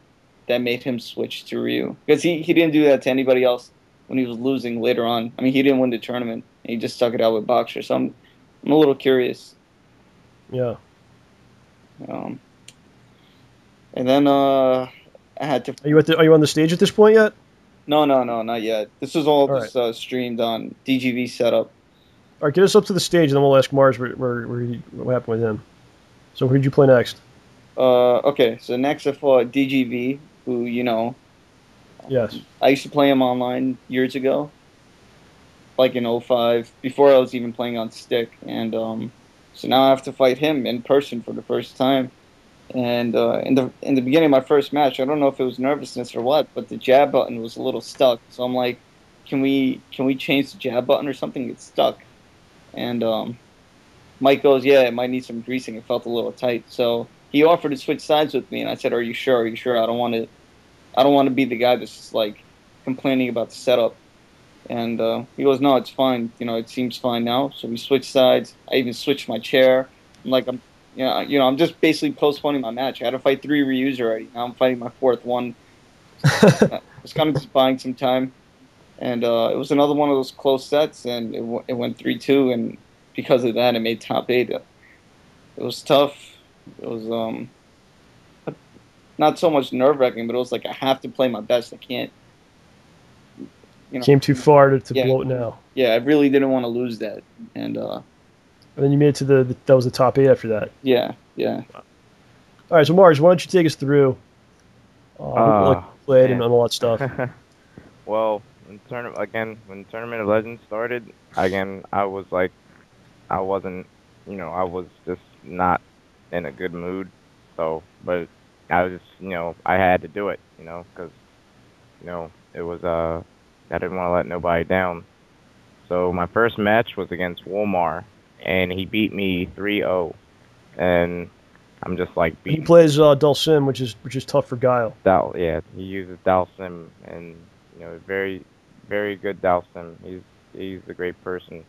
that made him switch to Ryu? Because he didn't do that to anybody else when he was losing later on. I mean, he didn't win the tournament. And he just stuck it out with Boxer. So I'm a little curious. Yeah. And then I had to. Are you on the stage at this point yet? No, not yet. This was all just streamed on DGV setup. All right, get us up to the stage, and then we'll ask Mars what happened with him. So who did you play next? Okay, so next I fought DGV, who, Yes. I used to play him online years ago, like in 05, before I was even playing on stick. And so now I have to fight him in person for the first time. And in the beginning of my first match, I don't know if it was nervousness or what, but the jab button was a little stuck. So I'm like, can we change the jab button or something? It's stuck. And Mike goes, yeah, it might need some greasing. It felt a little tight. So he offered to switch sides with me, and I said, are you sure? Are you sure? I don't want to be the guy that's just like complaining about the setup. And he goes, no, it's fine. It seems fine now. So we switched sides. I even switched my chair. I'm just basically postponing my match. I had to fight 3 Ryus already. Now I'm fighting my 4th one. I was kind of just buying some time. And it was another one of those close sets, and it went 3-2, and because of that, it made top 8. It was tough. It was not so much nerve-wracking, but it was like I have to play my best. I can't. Came too far to blow it now. Yeah, I really didn't want to lose that. And then you made it to that was the top 8 after that. Yeah. All right, so Mars, why don't you take us through what you played and all that stuff? Well, when Tournament of Legends started, again, I was just not in a good mood. So, but I was just, I had to do it, because, it was, I didn't want to let nobody down. So my first match was against Wolmar, and he beat me 3-0. And I'm just like He plays Dhalsim, which is tough for Guile. Yeah, he uses Dhalsim, and very, very good Dhalsim. He's a great person.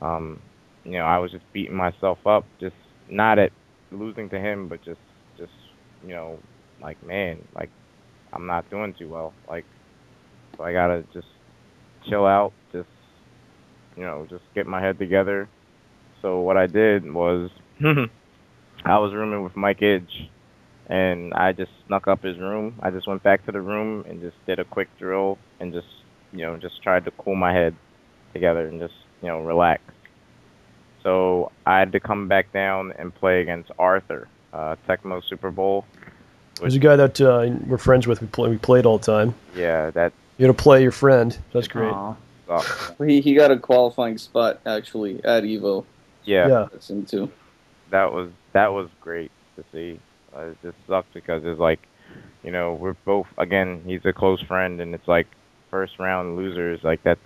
I was just beating myself up, just not at losing to him, but just like, man, like, I'm not doing too well. Like, so I gotta just chill out, just get my head together. So what I did was, I was rooming with Mike Edge, and I just snuck up his room. I just went back to the room and just did a quick drill and just tried to cool my head together and just, relax. So I had to come back down and play against Arthur, Tecmo Super Bowl. There's a guy that we're friends with. We played all the time. Yeah, that. You're gonna play your friend. That's great. He got a qualifying spot actually at Evo. Yeah. That's him too. That was great to see. It just sucked because it's like, we're both, again, he's a close friend, and it's like first round losers. Like, that's,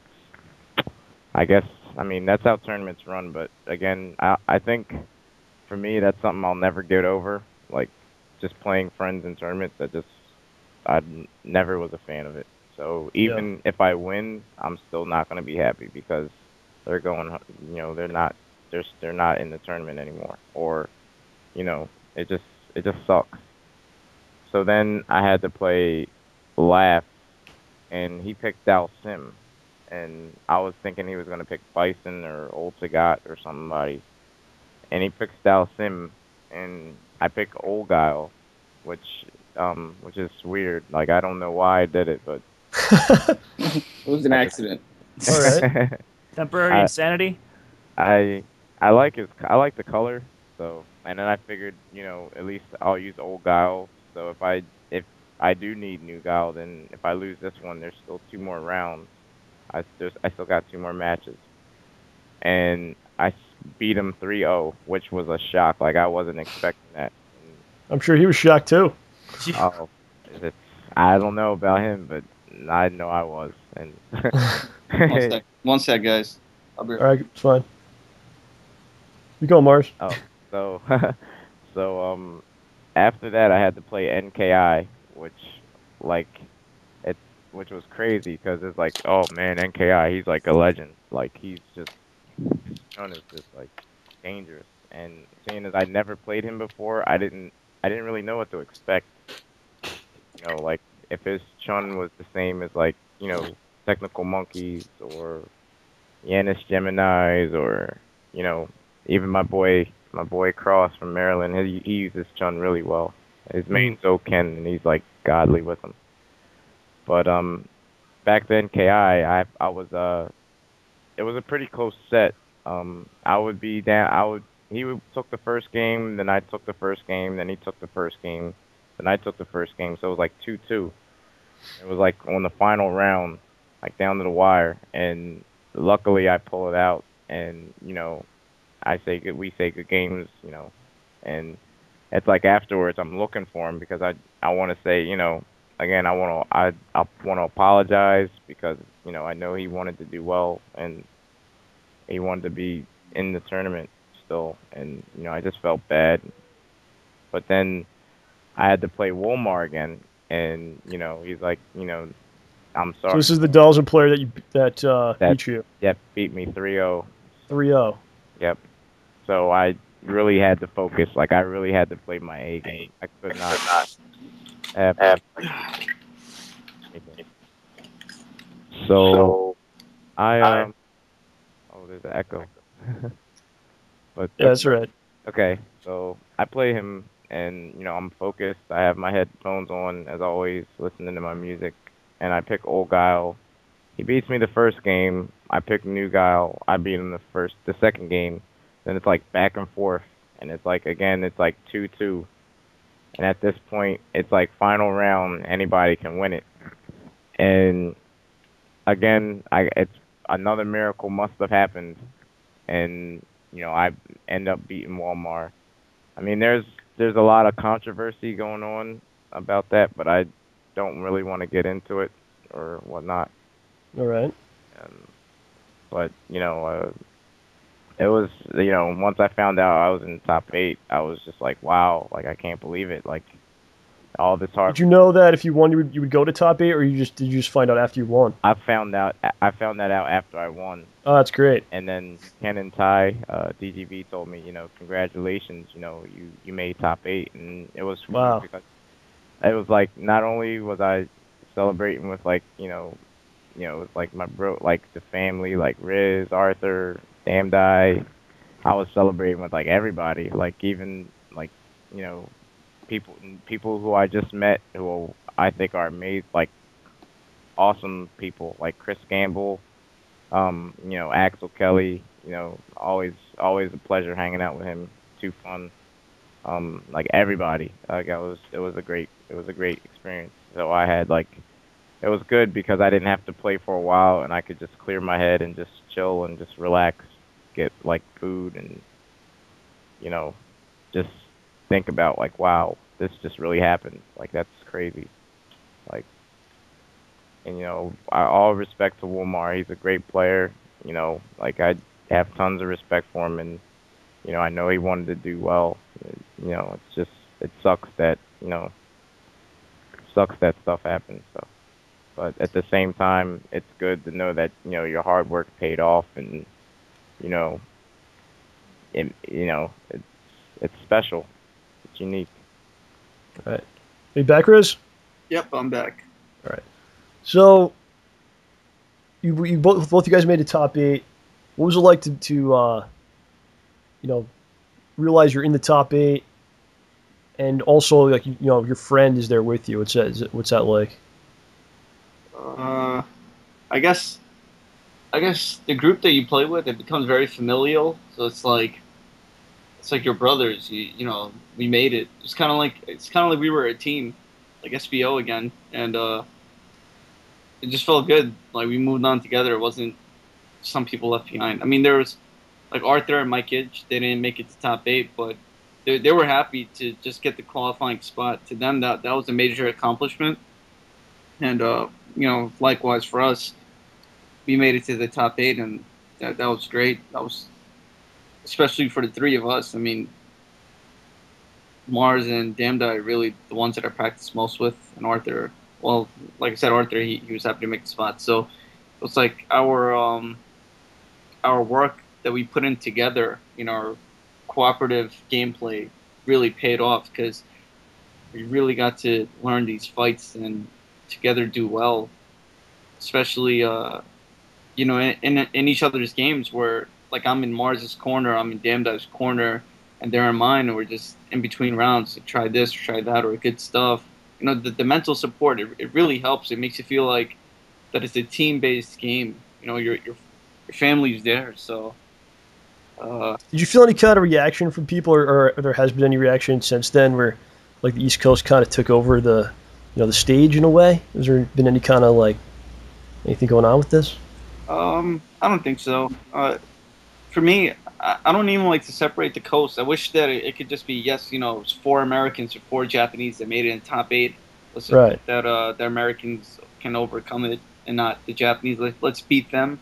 I guess, I mean, that's how tournaments run. But again, I think for me, that's something I'll never get over. Like, just playing friends in tournaments, I never was a fan of it. So even if I win, I'm still not going to be happy because they're going, they're not in the tournament anymore, or, it just sucks. So then I had to play Laugh, and he picked Dhalsim, and I was thinking he was going to pick Bison or Old Sagat or somebody, and he picks Dhalsim, and I pick Old Guile, which is weird. Like, I don't know why I did it, but it was an accident. All right. Temporary insanity. I like the color, so, and then I figured, at least I'll use Old Guile. So if I do need New Guile, then if I lose this one, there's still 2 more rounds. I still got 2 more matches, and I beat him 3-0, which was a shock. Like, I wasn't expecting that. I'm sure he was shocked too. Oh, I don't know about him, but I know I was. And one sec, guys. I'll be right. All right, it's fine. You go, Mars. Oh, so after that I had to play NKI, which was crazy because it's like, oh man, NKI, he's like a legend. Like, his Chun is just like dangerous. And seeing as I never played him before, I didn't really know what to expect. Like, if his Chun was the same as, like, Technical Monkeys or Yanis Geminis, or even my boy Cross from Maryland, he uses Chun really well. His main's Ken, and he's like godly with him. But back then KI, I was it was a pretty close set. I would be down. He took the first game, then I took the first game, then he took the first game, then I took the first game. So it was like 2-2. It was like on the final round, like down to the wire, and luckily I pull it out, and we say good games, and it's like afterwards I'm looking for him because I want to say, again, I want to apologize because I know he wanted to do well and he wanted to be in the tournament still, and I just felt bad. But then I had to play Wolmar again, and he's like, I'm sorry. So this is the Dhalsim player that beat you. Yep, beat me 3-0. 3-0. Yep. So I really had to focus. Like, I really had to play my A game. I could not have. So I oh, there's an echo. But Yeah, that's right. Okay, so I play him, and I'm focused. I have my headphones on as always, listening to my music, and I pick Old Guile. He beats me the first game. I pick New Guile. I beat him the second game. Then it's like back and forth, and it's like, again, it's like 2-2. And at this point, it's like final round, anybody can win it. And again, it's another miracle must have happened, and I end up beating Walmart. I mean, there's there's a lot of controversy going on about that, but I don't really want to get into it or whatnot. All right. But it was, once I found out I was in the top 8, I was just like, wow, like I can't believe it, like all this hard. Did you know that if you won, you would go to top 8, or did you just find out after you won? I found that out after I won. Oh, that's great. And then Ken and Ty, DGB told me, congratulations, you made top 8, and it was wow. Because it was like not only was I celebrating with like with like my bro, like the family, like Riz, Arthur, Damdai. I was celebrating with like everybody, like even like people who I just met who I think are amazing, like awesome people, like Chris Gamble, Axel Kelly. Always a pleasure hanging out with him. Too fun. Like everybody, like it was a great experience. So I had like, it was good because I didn't have to play for a while, and I could just clear my head and just chill and just relax, get like food, and just think about like, wow, this just really happened. Like that's crazy. Like, and all respect to Wilmar. He's a great player. Like I have tons of respect for him, and I know he wanted to do well. It's just, it sucks that stuff happens. So, but at the same time, it's good to know that your hard work paid off, and it's special, it's unique. All right, are you back, Riz? Yep, I'm back. All right. So, you both you guys made the top 8. What was it like to realize you're in the top 8, and also like your friend is there with you? What's that like? I guess the group that you play with, it becomes very familial. So it's like your brothers. We made it. It's kind of like we were a team, like SBO again, and it just felt good. Like we moved on together. It wasn't some people left behind. I mean, there was like Arthur and Mike Idge. They didn't make it to top 8, but they were happy to just get the qualifying spot. To them, that was a major accomplishment. And likewise for us, we made it to the top 8, and that was great. That was especially for the 3 of us. I mean, Mars and Damdai really the ones that I practiced most with, and Arthur. Well, like I said, Arthur he was happy to make the spot. So it was like our work that we put in together, our cooperative gameplay really paid off, because we really got to learn these fights and together do well, especially in each other's games, where like I'm in Mars's corner, I'm in Damdai's corner, and they're in mine, and we're just in between rounds to try this or try that or good stuff. The mental support, it really helps. It makes you feel like that it's a team-based game. Your family's there. So did you feel any kind of reaction from people, or there has been any reaction since then where like the East Coast kind of took over the stage in a way? Has there been any kind of like anything going on with this? I don't think so. For me, I don't even like to separate the coast. I wish that it could just be, yes, it's 4 Americans or 4 Japanese that made it in top 8. Right. That the Americans can overcome it and not the Japanese. Let's beat them.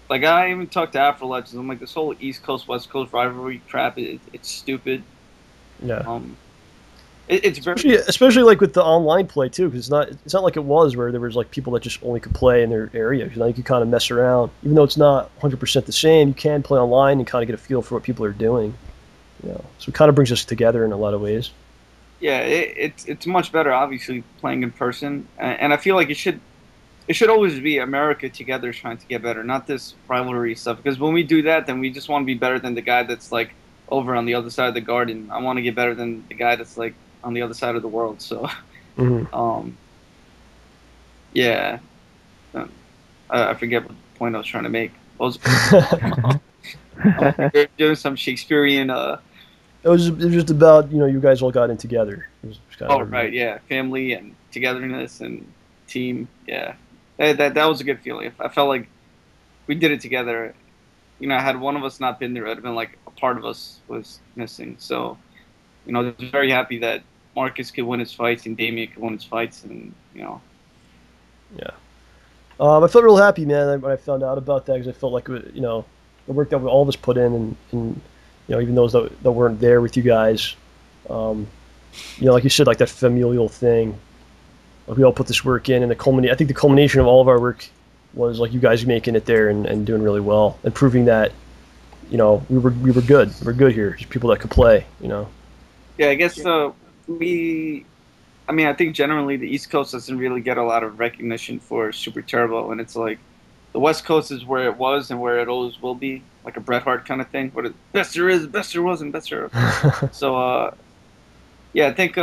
Like, I even talked to Afro Legends. I'm like, this whole East Coast West Coast rivalry crap, it's stupid. Yeah. It's especially like with the online play too, because it's not like it was where there was like people that just only could play in their area. Because now you can kind of mess around, even though it's not 100% the same. You can play online and kind of get a feel for what people are doing. So it kind of brings us together in a lot of ways. Yeah, it's much better, obviously, playing in person, and I feel like it should always be America together trying to get better, not this rivalry stuff. Because when we do that, then we just want to be better than the guy that's like over on the other side of the garden. I want to get better than the guy that's like on the other side of the world. So, yeah, I forget what point I was trying to make. Doing some Shakespearean. It was just about you guys all got in together. It was kind of right, yeah, family and togetherness and team. Yeah, that was a good feeling. I felt like we did it together. Had one of us not been there, it would have been like a part of us was missing. So you know, I was very happy that Marcus could win his fights and Damian could win his fights, and you know. Yeah. I felt real happy, man, when I found out about that, because I felt like, you know, the work that all of us put in, and you know, even those that weren't there with you guys, you know, like you said, like that familial thing. Like we all put this work in, and I think the culmination of all of our work was like you guys making it there and doing really well and proving that, you know, we were good. We're good here. Just people that could play, you know. Yeah, I guess I mean, I think generally the East Coast doesn't really get a lot of recognition for Super Turbo, and it's like the West Coast is where it was and where it always will be, like a Bret Hart kind of thing. What best there is, best there was, and best there. So, yeah, I think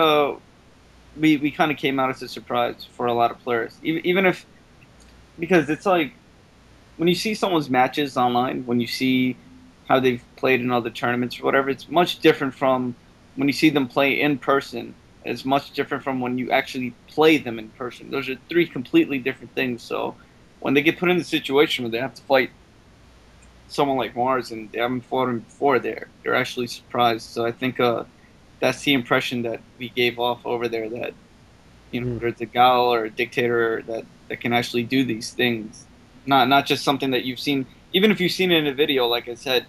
we kind of came out as a surprise for a lot of players, even if, because it's like when you see someone's matches online, when you see how they've played in other tournaments or whatever, it's much different from when you see them play in person. It's much different from when you actually play them in person. Those are three completely different things. So when they get put in the situation where they have to fight someone like Mars and they haven't fought him before, they're actually surprised. So I think that's the impression that we gave off over there, that, you know, whether it's a gal or a dictator that can actually do these things. Not just something that you've seen. Even if you've seen it in a video, like I said,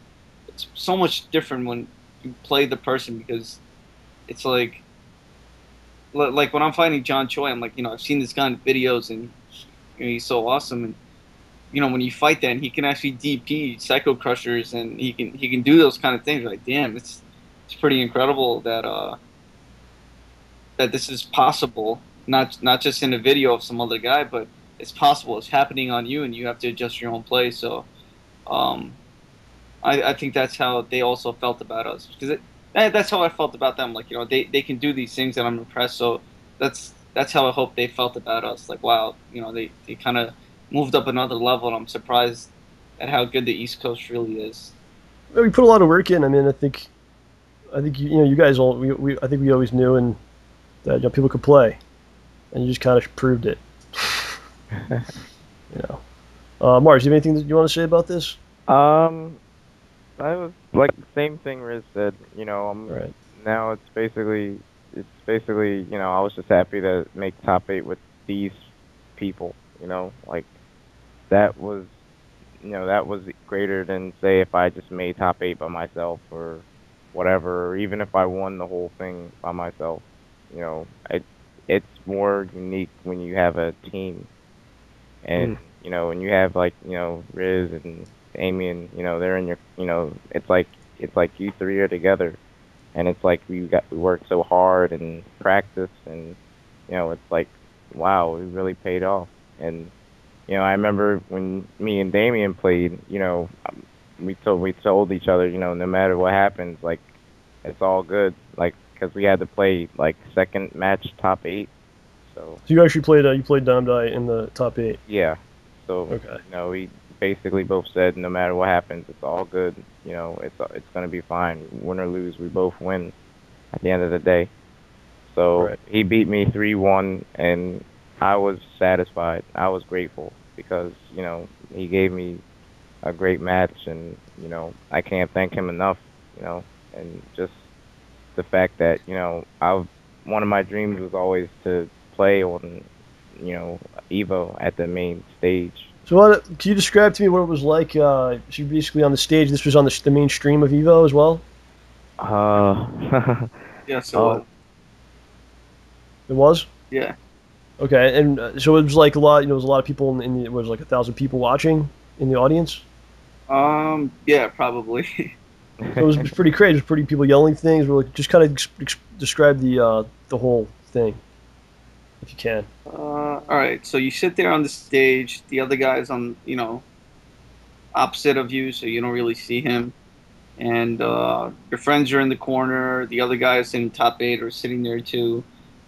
it's so much different when you play the person, because it's like when I'm fighting John Choi, I'm like, you know, I've seen this guy in videos and you know, he's so awesome. And you know, when you fight that, and he can actually DP Psycho Crushers, and he can do those kind of things. You're like, damn, it's pretty incredible that that this is possible. Not just in a video of some other guy, but it's possible. It's happening on you, and you have to adjust your own play. So, I think that's how they also felt about us, because that's how I felt about them. Like, you know, they can do these things, and I'm impressed. So that's how I hope they felt about us. Like, wow, you know, they kind of moved up another level, and I'm surprised at how good the East Coast really is. We put a lot of work in. I mean, I think you know, you guys all I think we always knew, and that, you know, people could play, and you just kind of proved it. You know, Mars, do you have anything that you want to say about this? I was like the same thing Riz said. You know, Right. now it's basically you know, I was just happy to make top 8 with these people. You know, like that was, you know, that was greater than, say, if I just made top 8 by myself or whatever, or even if I won the whole thing by myself. You know, it's more unique when you have a team, and you know, when you have, like, you know, Riz and Damien, you know, they're in your, you know, it's like you three are together, and it's like we worked so hard and practice, and you know, it's like, wow, it really paid off. And you know, I remember when me and Damien played, you know, we told each other, you know, no matter what happens, like, it's all good, like, because we had to play like second match top 8. So you actually played you played Damdai in the top 8. Yeah. So Okay. you know, we basically both said no matter what happens, it's all good. You know, it's gonna be fine. Win or lose, we both win at the end of the day. So Right. he beat me 3-1, and I was satisfied. I was grateful because, you know, he gave me a great match, and you know, I can't thank him enough. You know, and just the fact that, you know, one of my dreams was always to play on, you know, Evo at the main stage. So, can you describe to me what it was like? So you basically on the stage. This was on the main stream of Evo as well. Yeah, so It was. yeah. Okay, and so it was like a lot. You know, it was a lot of people it was like 1,000 people watching in the audience. Yeah, probably. So it was pretty crazy. It was pretty people yelling things. Really, just kind of describe the whole thing, if you can. All right, so you sit there on the stage. The other guy's on, you know, opposite of you, so you don't really see him. And your friends are in the corner. The other guys in top 8 are sitting there too.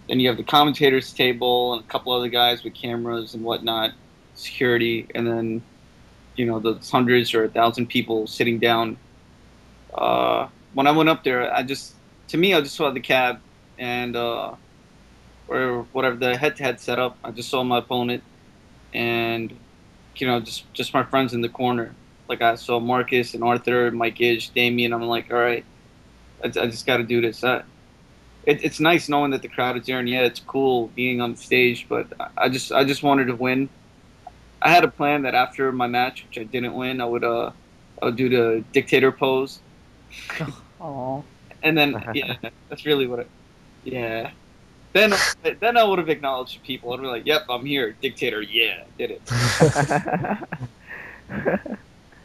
Then you have the commentators table and a couple other guys with cameras and whatnot, security, and then, you know, the hundreds or 1,000 people sitting down. When I went up there, I just saw the cab and or whatever the head-to-head setup. I just saw my opponent, and you know, just my friends in the corner. Like, I saw Marcus and Arthur, Mike Ish, Damien. I'm like, all right, I just got to do this. it's nice knowing that the crowd is there, and yeah, it's cool being on the stage. But I just wanted to win. I had a plan that after my match, which I didn't win, I would do the dictator pose, Aw. and then yeah, that's really what. Yeah. Then I would have acknowledged people. I'd be like, "Yep, I'm here, dictator. Yeah, did it."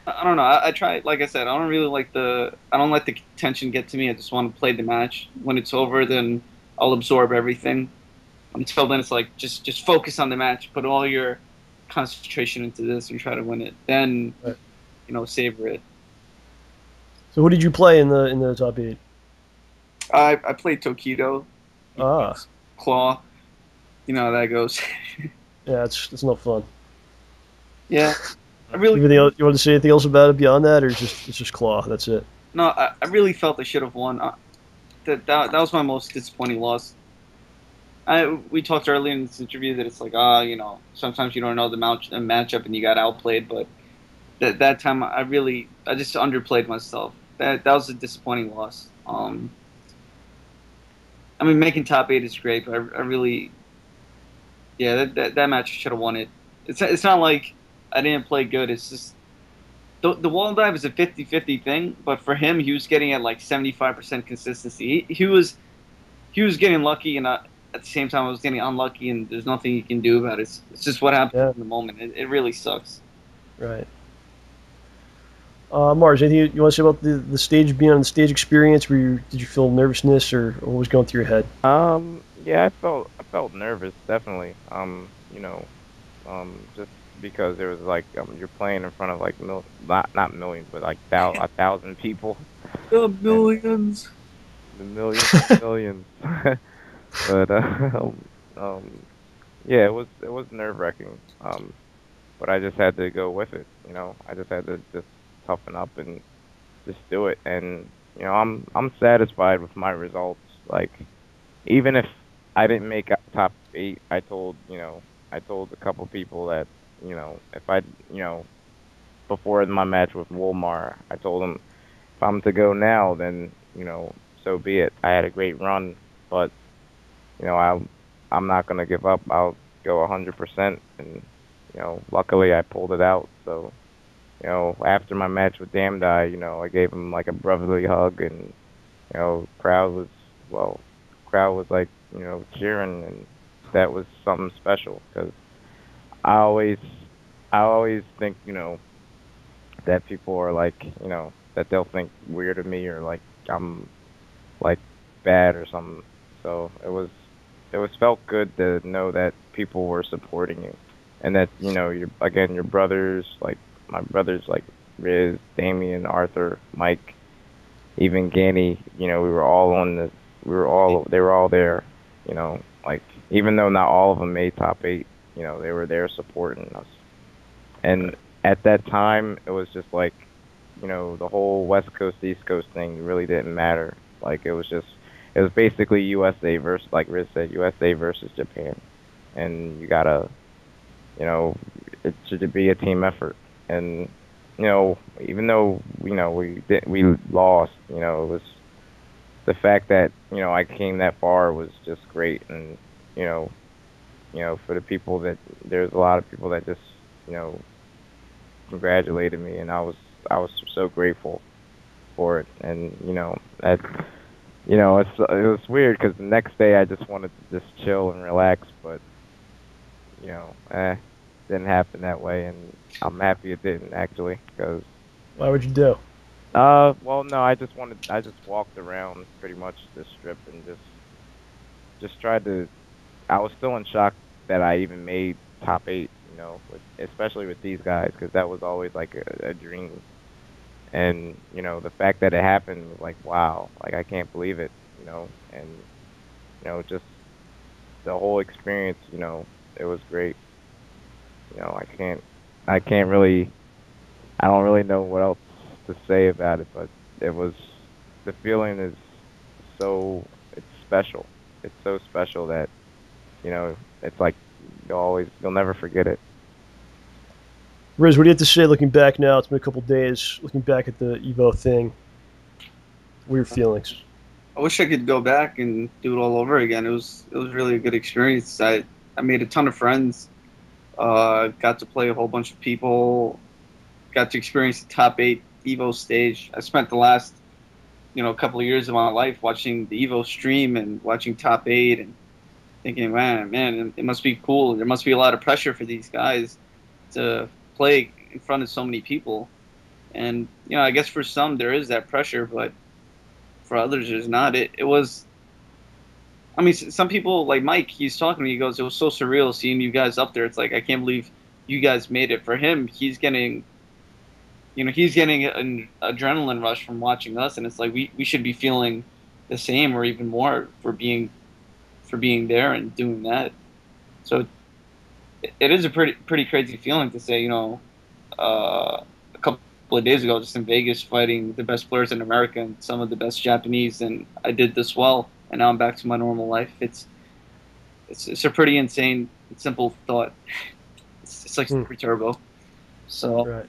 I don't know. I try, like I said, I don't really like I don't let the tension get to me. I just want to play the match. When it's over, then I'll absorb everything. Until then, it's like just focus on the match. Put all your concentration into this and try to win it. Then, Right. Savor it. So who did you play in the top 8? I played Tokido. Ah. Claw. You know how that goes. Yeah, it's no fun. Yeah. I really. You want to say anything else about it beyond that, or it's just Claw? That's it. No, I really felt I should have won. That was my most disappointing loss. We talked earlier in this interview that it's like, sometimes you don't know the matchup and you got outplayed, but that time I just underplayed myself. That was a disappointing loss. I mean, making top 8 is great, but I really, yeah, that match should have won it. It's not like I didn't play good. It's just the wall dive is a 50-50 thing, but for him, he was getting at like 75% consistency. He was getting lucky, and at the same time, I was getting unlucky, and there's nothing you can do about it. It's just what happens in the moment. It really sucks. Right. Mars, anything you want to say about the stage, being on the stage experience? Did you feel nervousness, or what was going through your head? Yeah, I felt nervous, definitely. Just because there was like you're playing in front of like not millions, but like 1,000 people. The millions. The millions. But yeah, it was nerve-wracking. But I just had to go with it. I just had to just toughen up and just do it. And I'm satisfied with my results. Like, even if I didn't make top 8, I told a couple people that if I before my match with Wolmar, I told them if I'm to go now, then so be it. I had a great run, but I'm not gonna give up. I'll go 100%, and luckily I pulled it out. So after my match with Damned Eye, I gave him like a brotherly hug, and crowd was like cheering, and that was something special because I always think that people are like that they'll think weird of me or like I'm like bad or something. So it was felt good to know that people were supporting you, and that your brothers, like my brothers like Riz, Damien, Arthur, Mike, even Ganny, they were all there, like even though not all of them made top 8, they were there supporting us. And at that time, it was just like, the whole West Coast, East Coast thing really didn't matter. Like, it was basically USA versus, like Riz said, USA versus Japan. And you gotta, it should be a team effort. And, even though, we lost, it was the fact that, I came that far was just great. And, for the people there's a lot of people that just, congratulated me, and I was so grateful for it. And it was weird because the next day I just wanted to just chill and relax, but didn't happen that way, and I'm happy it didn't actually. Because why would you do? Well, no, I just walked around pretty much the strip and just tried to. I was still in shock that I even made top 8, especially with these guys, because that was always like a dream. And the fact that it happened was like, wow, like I can't believe it, and just the whole experience, it was great. I don't really know what else to say about it, but the feeling is it's special. It's so special that it's like you'll never forget it. Riz, what do you have to say looking back now? It's been a couple days, looking back at the Evo thing. What are your feelings? I wish I could go back and do it all over again. It was really a good experience. I made a ton of friends. Got to play a whole bunch of people. Got to experience the top 8 Evo stage. I spent the last couple of years of my life watching the Evo stream and watching top 8 and thinking, man, it must be cool. There must be a lot of pressure for these guys to play in front of so many people. And I guess for some there is that pressure, but for others there's not. It was. I mean, some people like Mike. He's talking to me. He goes, "It was so surreal seeing you guys up there. It's like I can't believe you guys made it." For him, he's getting an adrenaline rush from watching us, and it's like we should be feeling the same or even more for being there and doing that. So it is a pretty crazy feeling to say, a couple of days ago, just in Vegas, fighting the best players in America and some of the best Japanese, and I did this well, and now I'm back to my normal life. It's a pretty insane, simple thought. It's like Super Turbo. So. Right.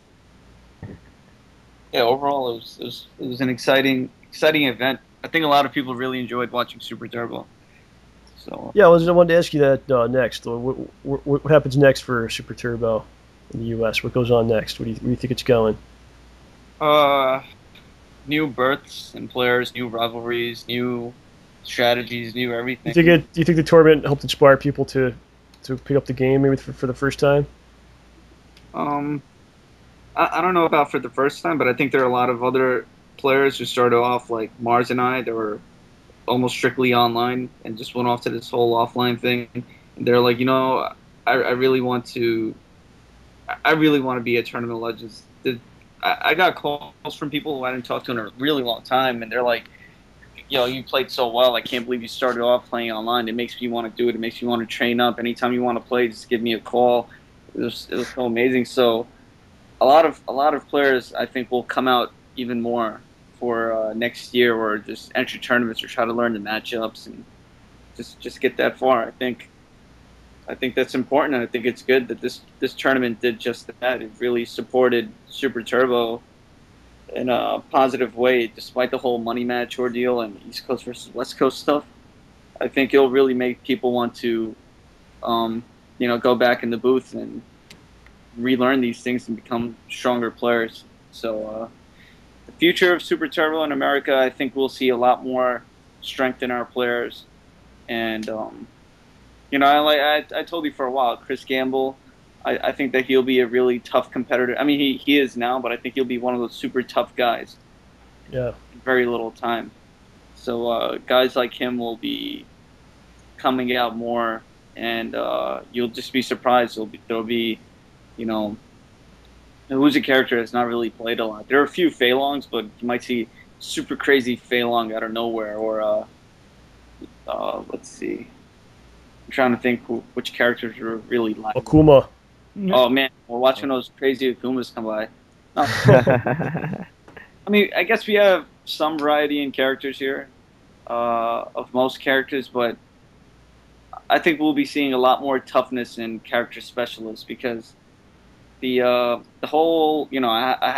Yeah, overall, it was an exciting event. I think a lot of people really enjoyed watching Super Turbo. So Yeah, I wanted to ask you that next. What happens next for Super Turbo in the U.S.? What goes on next? Where do you think it's going? New births and players, new rivalries, new strategies, new everything. Do you think the tournament helped inspire people to pick up the game maybe for the first time? I don't know about for the first time, but I think there are a lot of other players who started off like Mars and I. They were almost strictly online and just went off to this whole offline thing. And they're like, I really want to be a Tournament of Legends. I got calls from people who I didn't talk to in a really long time, and they're like, you played so well. I can't believe you started off playing online. It makes me want to do it. It makes me want to train up. Anytime you want to play, just give me a call. It was so amazing. So a lot of players, I think, will come out even more for next year, or just enter tournaments or try to learn the matchups and just get that far. I think that's important, and I think it's good that this tournament did just that. It really supported Super Turbo in a positive way, despite the whole money match ordeal and East Coast versus West Coast stuff. I think it'll really make people want to, go back in the booth and relearn these things and become stronger players. So the future of Super Turbo in America, I think we'll see a lot more strength in our players. And I told you for a while, Chris Gamble, I think that he'll be a really tough competitor. I mean, he is now, but I think he'll be one of those super tough guys. Yeah. In very little time. So guys like him will be coming out more, and you'll just be surprised. There'll be who's a character that's not really played a lot. There are a few Fei Longs, but you might see super crazy Fei Long out of nowhere. Or let's see, I'm trying to think which characters are really live. Akuma. Oh man, we're watching those crazy Akumas come by. No. I mean, I guess we have some variety in characters here, of most characters, but I think we'll be seeing a lot more toughness in character specialists, because the whole, I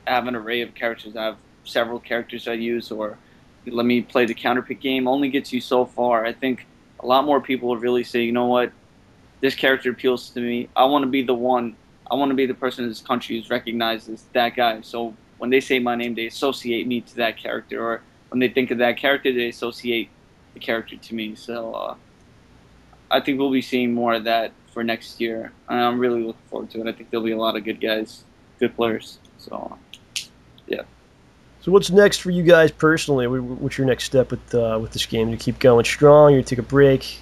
have an array of characters. I have several characters I use, or let me play the counterpick game, only gets you so far. I think a lot more people will really say, you know what, this character appeals to me. I want to be the one. I want to be the person in this country who's recognized as that guy. So when they say my name, they associate me to that character, or when they think of that character, they associate the character to me. So I think we'll be seeing more of that for next year, and I'm really looking forward to it. I think there'll be a lot of good guys, good players. So, yeah. So what's next for you guys personally? What's your next step with this game? Do you keep going strong? You take a break?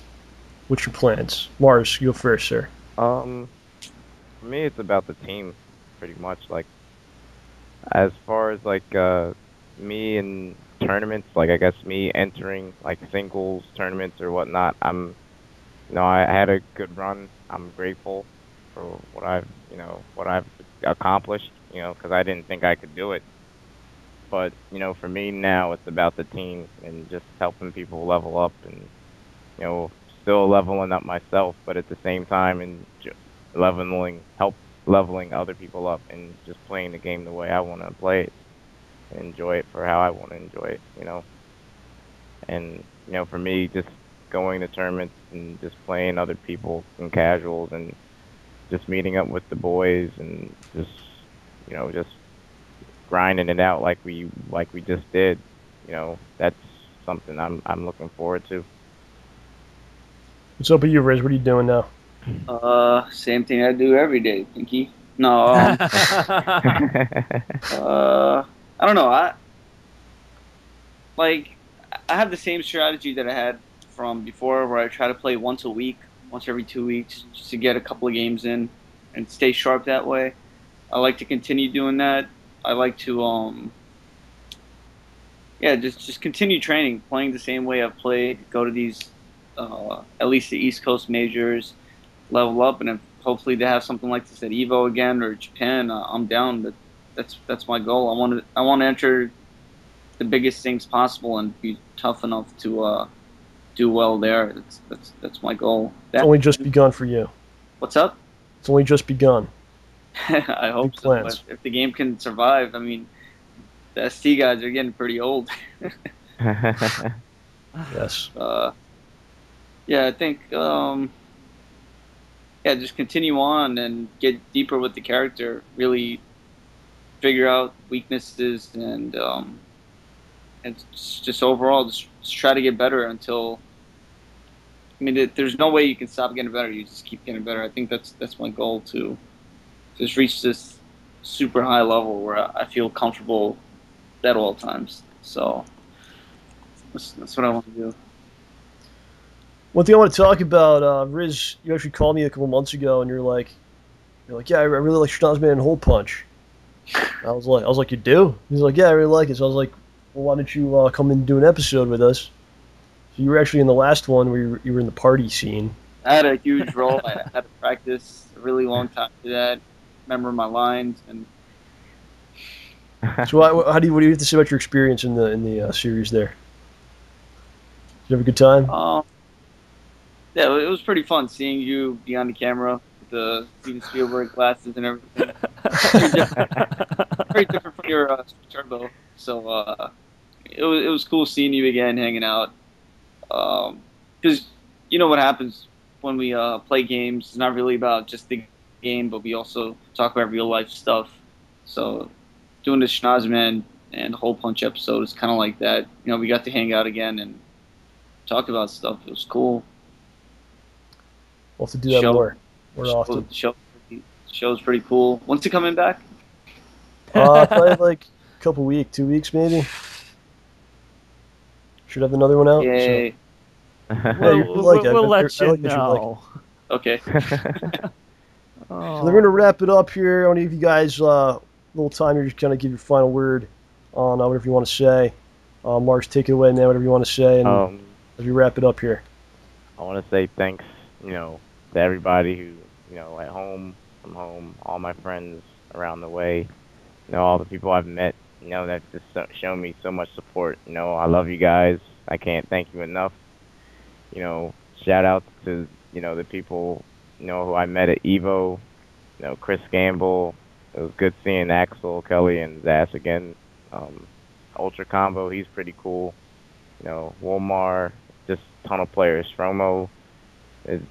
What's your plans? Mars, you go first, sir. For me, it's about the team, pretty much. Like, as far as like me in tournaments, like I guess me entering like singles tournaments or whatnot, I had a good run. I'm grateful for what I've accomplished, because I didn't think I could do it. But, for me now, it's about the team and just helping people level up and, still leveling up myself, but at the same time, and leveling other people up and just playing the game the way I want to play it and enjoy it for how I want to enjoy it, And for me, just going to tournaments and just playing other people and casuals and just meeting up with the boys and just grinding it out like we just did. That's something I'm looking forward to. What's up with you, Riz? What are you doing now? Same thing I do every day, Pinky. No, I don't know. I have the same strategy that I had from before, where I try to play once a week, once every 2 weeks, just to get a couple of games in and stay sharp that way. I like to continue doing that. I like to just continue training, playing the same way I've played. Go to these at least the East Coast majors, level up, and then hopefully they have something like this at Evo again or Japan. I'm down. That's my goal. I want to enter the biggest things possible and be tough enough to do well there. That's my goal. It's only just begun for you. What's up? It's only just begun. I hope so. If the game can survive, I mean, the ST guys are getting pretty old. Yes. I think just continue on and get deeper with the character. Really figure out weaknesses and just overall just try to get better until. I mean, there's no way you can stop getting better. You just keep getting better. I think that's my goal, to just reach this super high level where I feel comfortable at all times. So that's what I want to do. One thing I want to talk about, Riz, you actually called me a couple months ago, and you're like, yeah, I really like Schnozzman and Hole Punch. I was like, you do? He's like, yeah, I really like it. So I was like, well, why don't you come and do an episode with us? So you were actually in the last one where you were in the party scene. I had a huge role. I had to practice a really long time to do that, remember my lines, and. So what do you have to say about your experience in the series there? Did you have a good time? Yeah, it was pretty fun seeing you behind the camera with the Steven Spielberg glasses and everything. Very different from your Turbo. So it was cool seeing you again, hanging out. Because you know what happens when we play games. It's not really about just the game, but we also talk about real life stuff. So doing the Schnozzman and Hole Punch episode is kind of like that. We got to hang out again and talk about stuff. It was cool. We'll have to do that more often. The show's pretty cool. When's it coming back? Probably like a couple weeks, 2 weeks maybe. Should have another one out. Yay. We'll let you know. Okay. So we're going to wrap it up here. I want to give you guys a little time here to kind of give your final word on whatever you want to say. Marks, take it away, man, whatever you want to say. And as we wrap it up here. I want to say thanks, to everybody who, at home, from home, all my friends around the way, all the people I've met, that just show me so much support. I love you guys. I can't thank you enough. Shout out to, the people, who I met at Evo, Chris Gamble. It was good seeing Axel, Kelly, and Zass again. Ultra Combo, he's pretty cool. Wolmar, just a ton of players. Stromo, is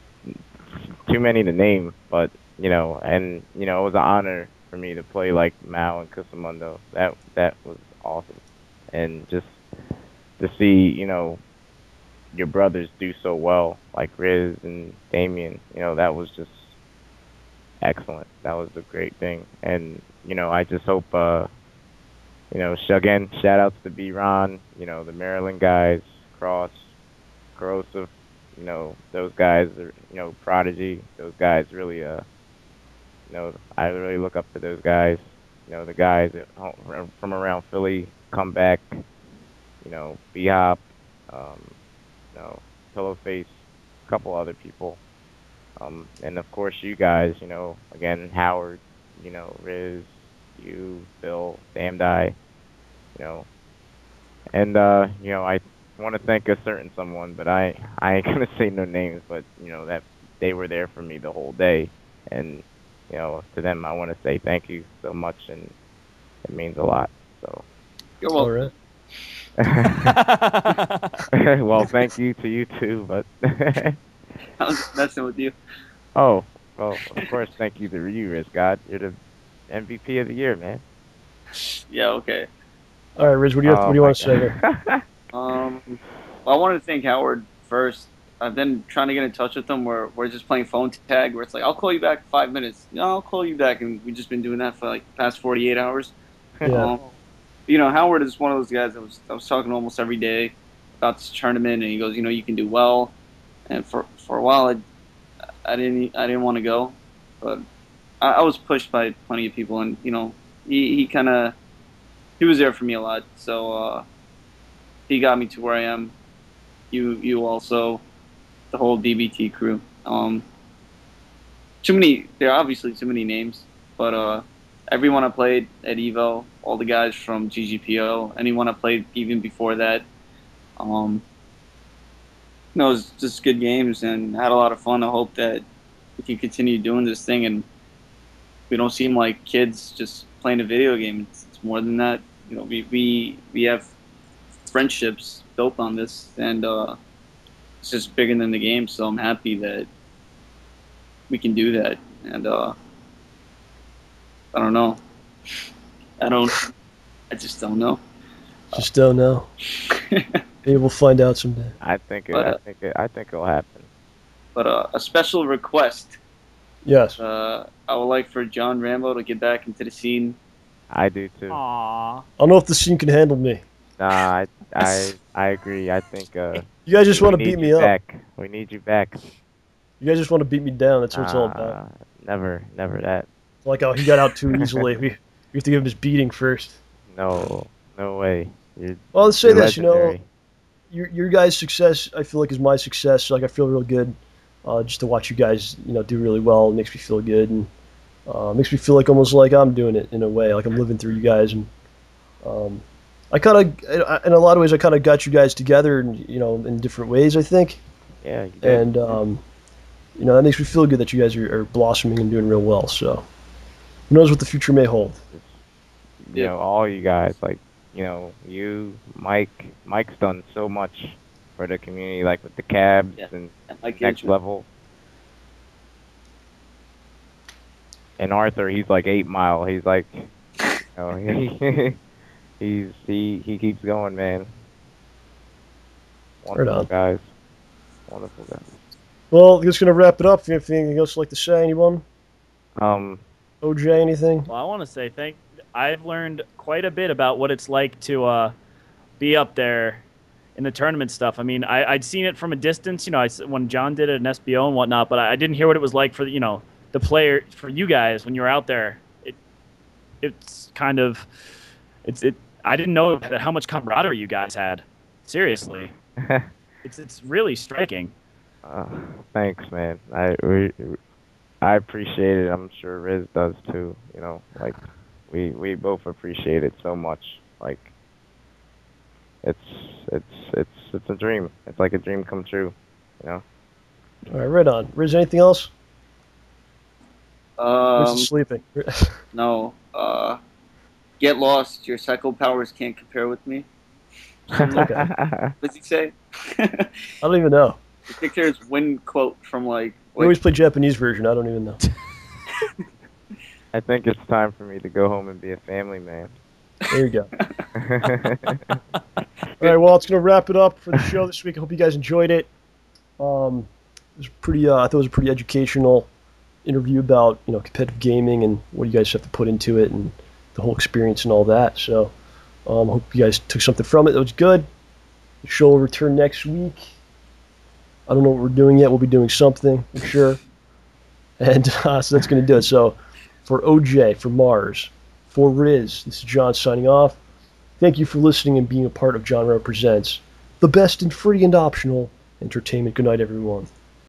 too many to name, but, it was an honor for me to play like Mao and Cusamundo. That was awesome. And just to see, your brothers do so well, like Riz and Damien, that was just excellent. That was a great thing. And, I just hope, again, shout outs to B-Ron, the Maryland guys, Cross, Corrosive, those guys are, Prodigy, those guys really, I really look up to those guys. The guys from around Philly, come back, B-Hop, Pillowface, a couple other people. And of course you guys, again, Howard, Riz, you, Bill, Damned Eye, and, I want to thank a certain someone, but I ain't going to say no names, but, that they were there for me the whole day. And, to them, I want to say thank you so much, and it means a lot. So. You're welcome. All right. Well, thank you to you too, but I was messing with you. oh, well, of course, thank you to you, Riz0ne. You're the MVP of the year, man. Yeah, okay. All right, Riz, what do you want to say here? Well, I wanted to thank Howard first. I've been trying to get in touch with him where we're just playing phone tag where it's like, I'll call you back in 5 minutes. No, I'll call you back. And we've just been doing that for like the past 48 hours. Yeah. Howard is one of those guys I was talking to almost every day about this tournament, and he goes, you can do well. And for a while, I didn't want to go, but I was pushed by plenty of people, and he was there for me a lot. So he got me to where I am. You also, the whole DBT crew. There are obviously too many names, but everyone I played at Evo, all the guys from GGPO, anyone I played even before that, it was just good games and had a lot of fun. I hope that we can continue doing this thing and we don't seem like kids just playing a video game. It's more than that. We have friendships built on this, and it's just bigger than the game. So I'm happy that we can do that. And I don't know. I just don't know. Just don't know. Maybe we'll find out someday. I think it'll happen. But a special request. Yes. I would like for John Rambo to get back into the scene. I do too. Aww. I don't know if the scene can handle me. Nah, I agree. I think You guys just want to beat me up. Back. We need you back. You guys just want to beat me down. That's what it's all about. Never that. Like, oh, he got out too easily. We have to give him his beating first. No way. Well, let's say you're this, legendary. Your guys' success, I feel like, is my success. Like, I feel real good just to watch you guys, do really well. It makes me feel good, and makes me feel like almost like I'm doing it in a way, like I'm living through you guys. And I kind of, in a lot of ways, I kind of got you guys together, in different ways, I think. Yeah, you did. And that makes me feel good that you guys are blossoming and doing real well. So, who knows what the future may hold? All you guys, like, you, Mike's done so much for the community, like with the cabs and next level. And Arthur, he's like 8 Mile. He's like, he keeps going, man. Wonderful guys. Wonderful guys. Well, just gonna wrap it up. If you have anything else you'd like to say, anyone? OJ, anything? Well, I want to say I've learned quite a bit about what it's like to be up there in the tournament stuff. I mean, I'd seen it from a distance, when John did it in SBO and whatnot, but I didn't hear what it was like for, the player, for you guys when you were out there. It's kind of, I didn't know how much camaraderie you guys had. Seriously. It's really striking. Thanks, man. I appreciate it. I'm sure Riz does too. Like we both appreciate it so much. Like it's a dream. It's like a dream come true. All right, right on. Riz, anything else? Riz is sleeping. No. Get lost. Your psycho powers can't compare with me. What does he say? I don't even know. I think there's one quote from like. We always play Japanese version. I don't even know. I think it's time for me to go home and be a family man. There you go. All right, well, it's gonna wrap it up for the show this week. I hope you guys enjoyed it. It was pretty. I thought it was a pretty educational interview about competitive gaming and what you guys have to put into it and the whole experience and all that. So, hope you guys took something from it. That was good. The show will return next week. I don't know what we're doing yet. We'll be doing something, I'm sure. And so that's going to do it. So for OJ, for Mars, for Riz, this is John signing off. Thank you for listening and being a part of JohnRamboPresents, the best and free and optional entertainment. Good night, everyone.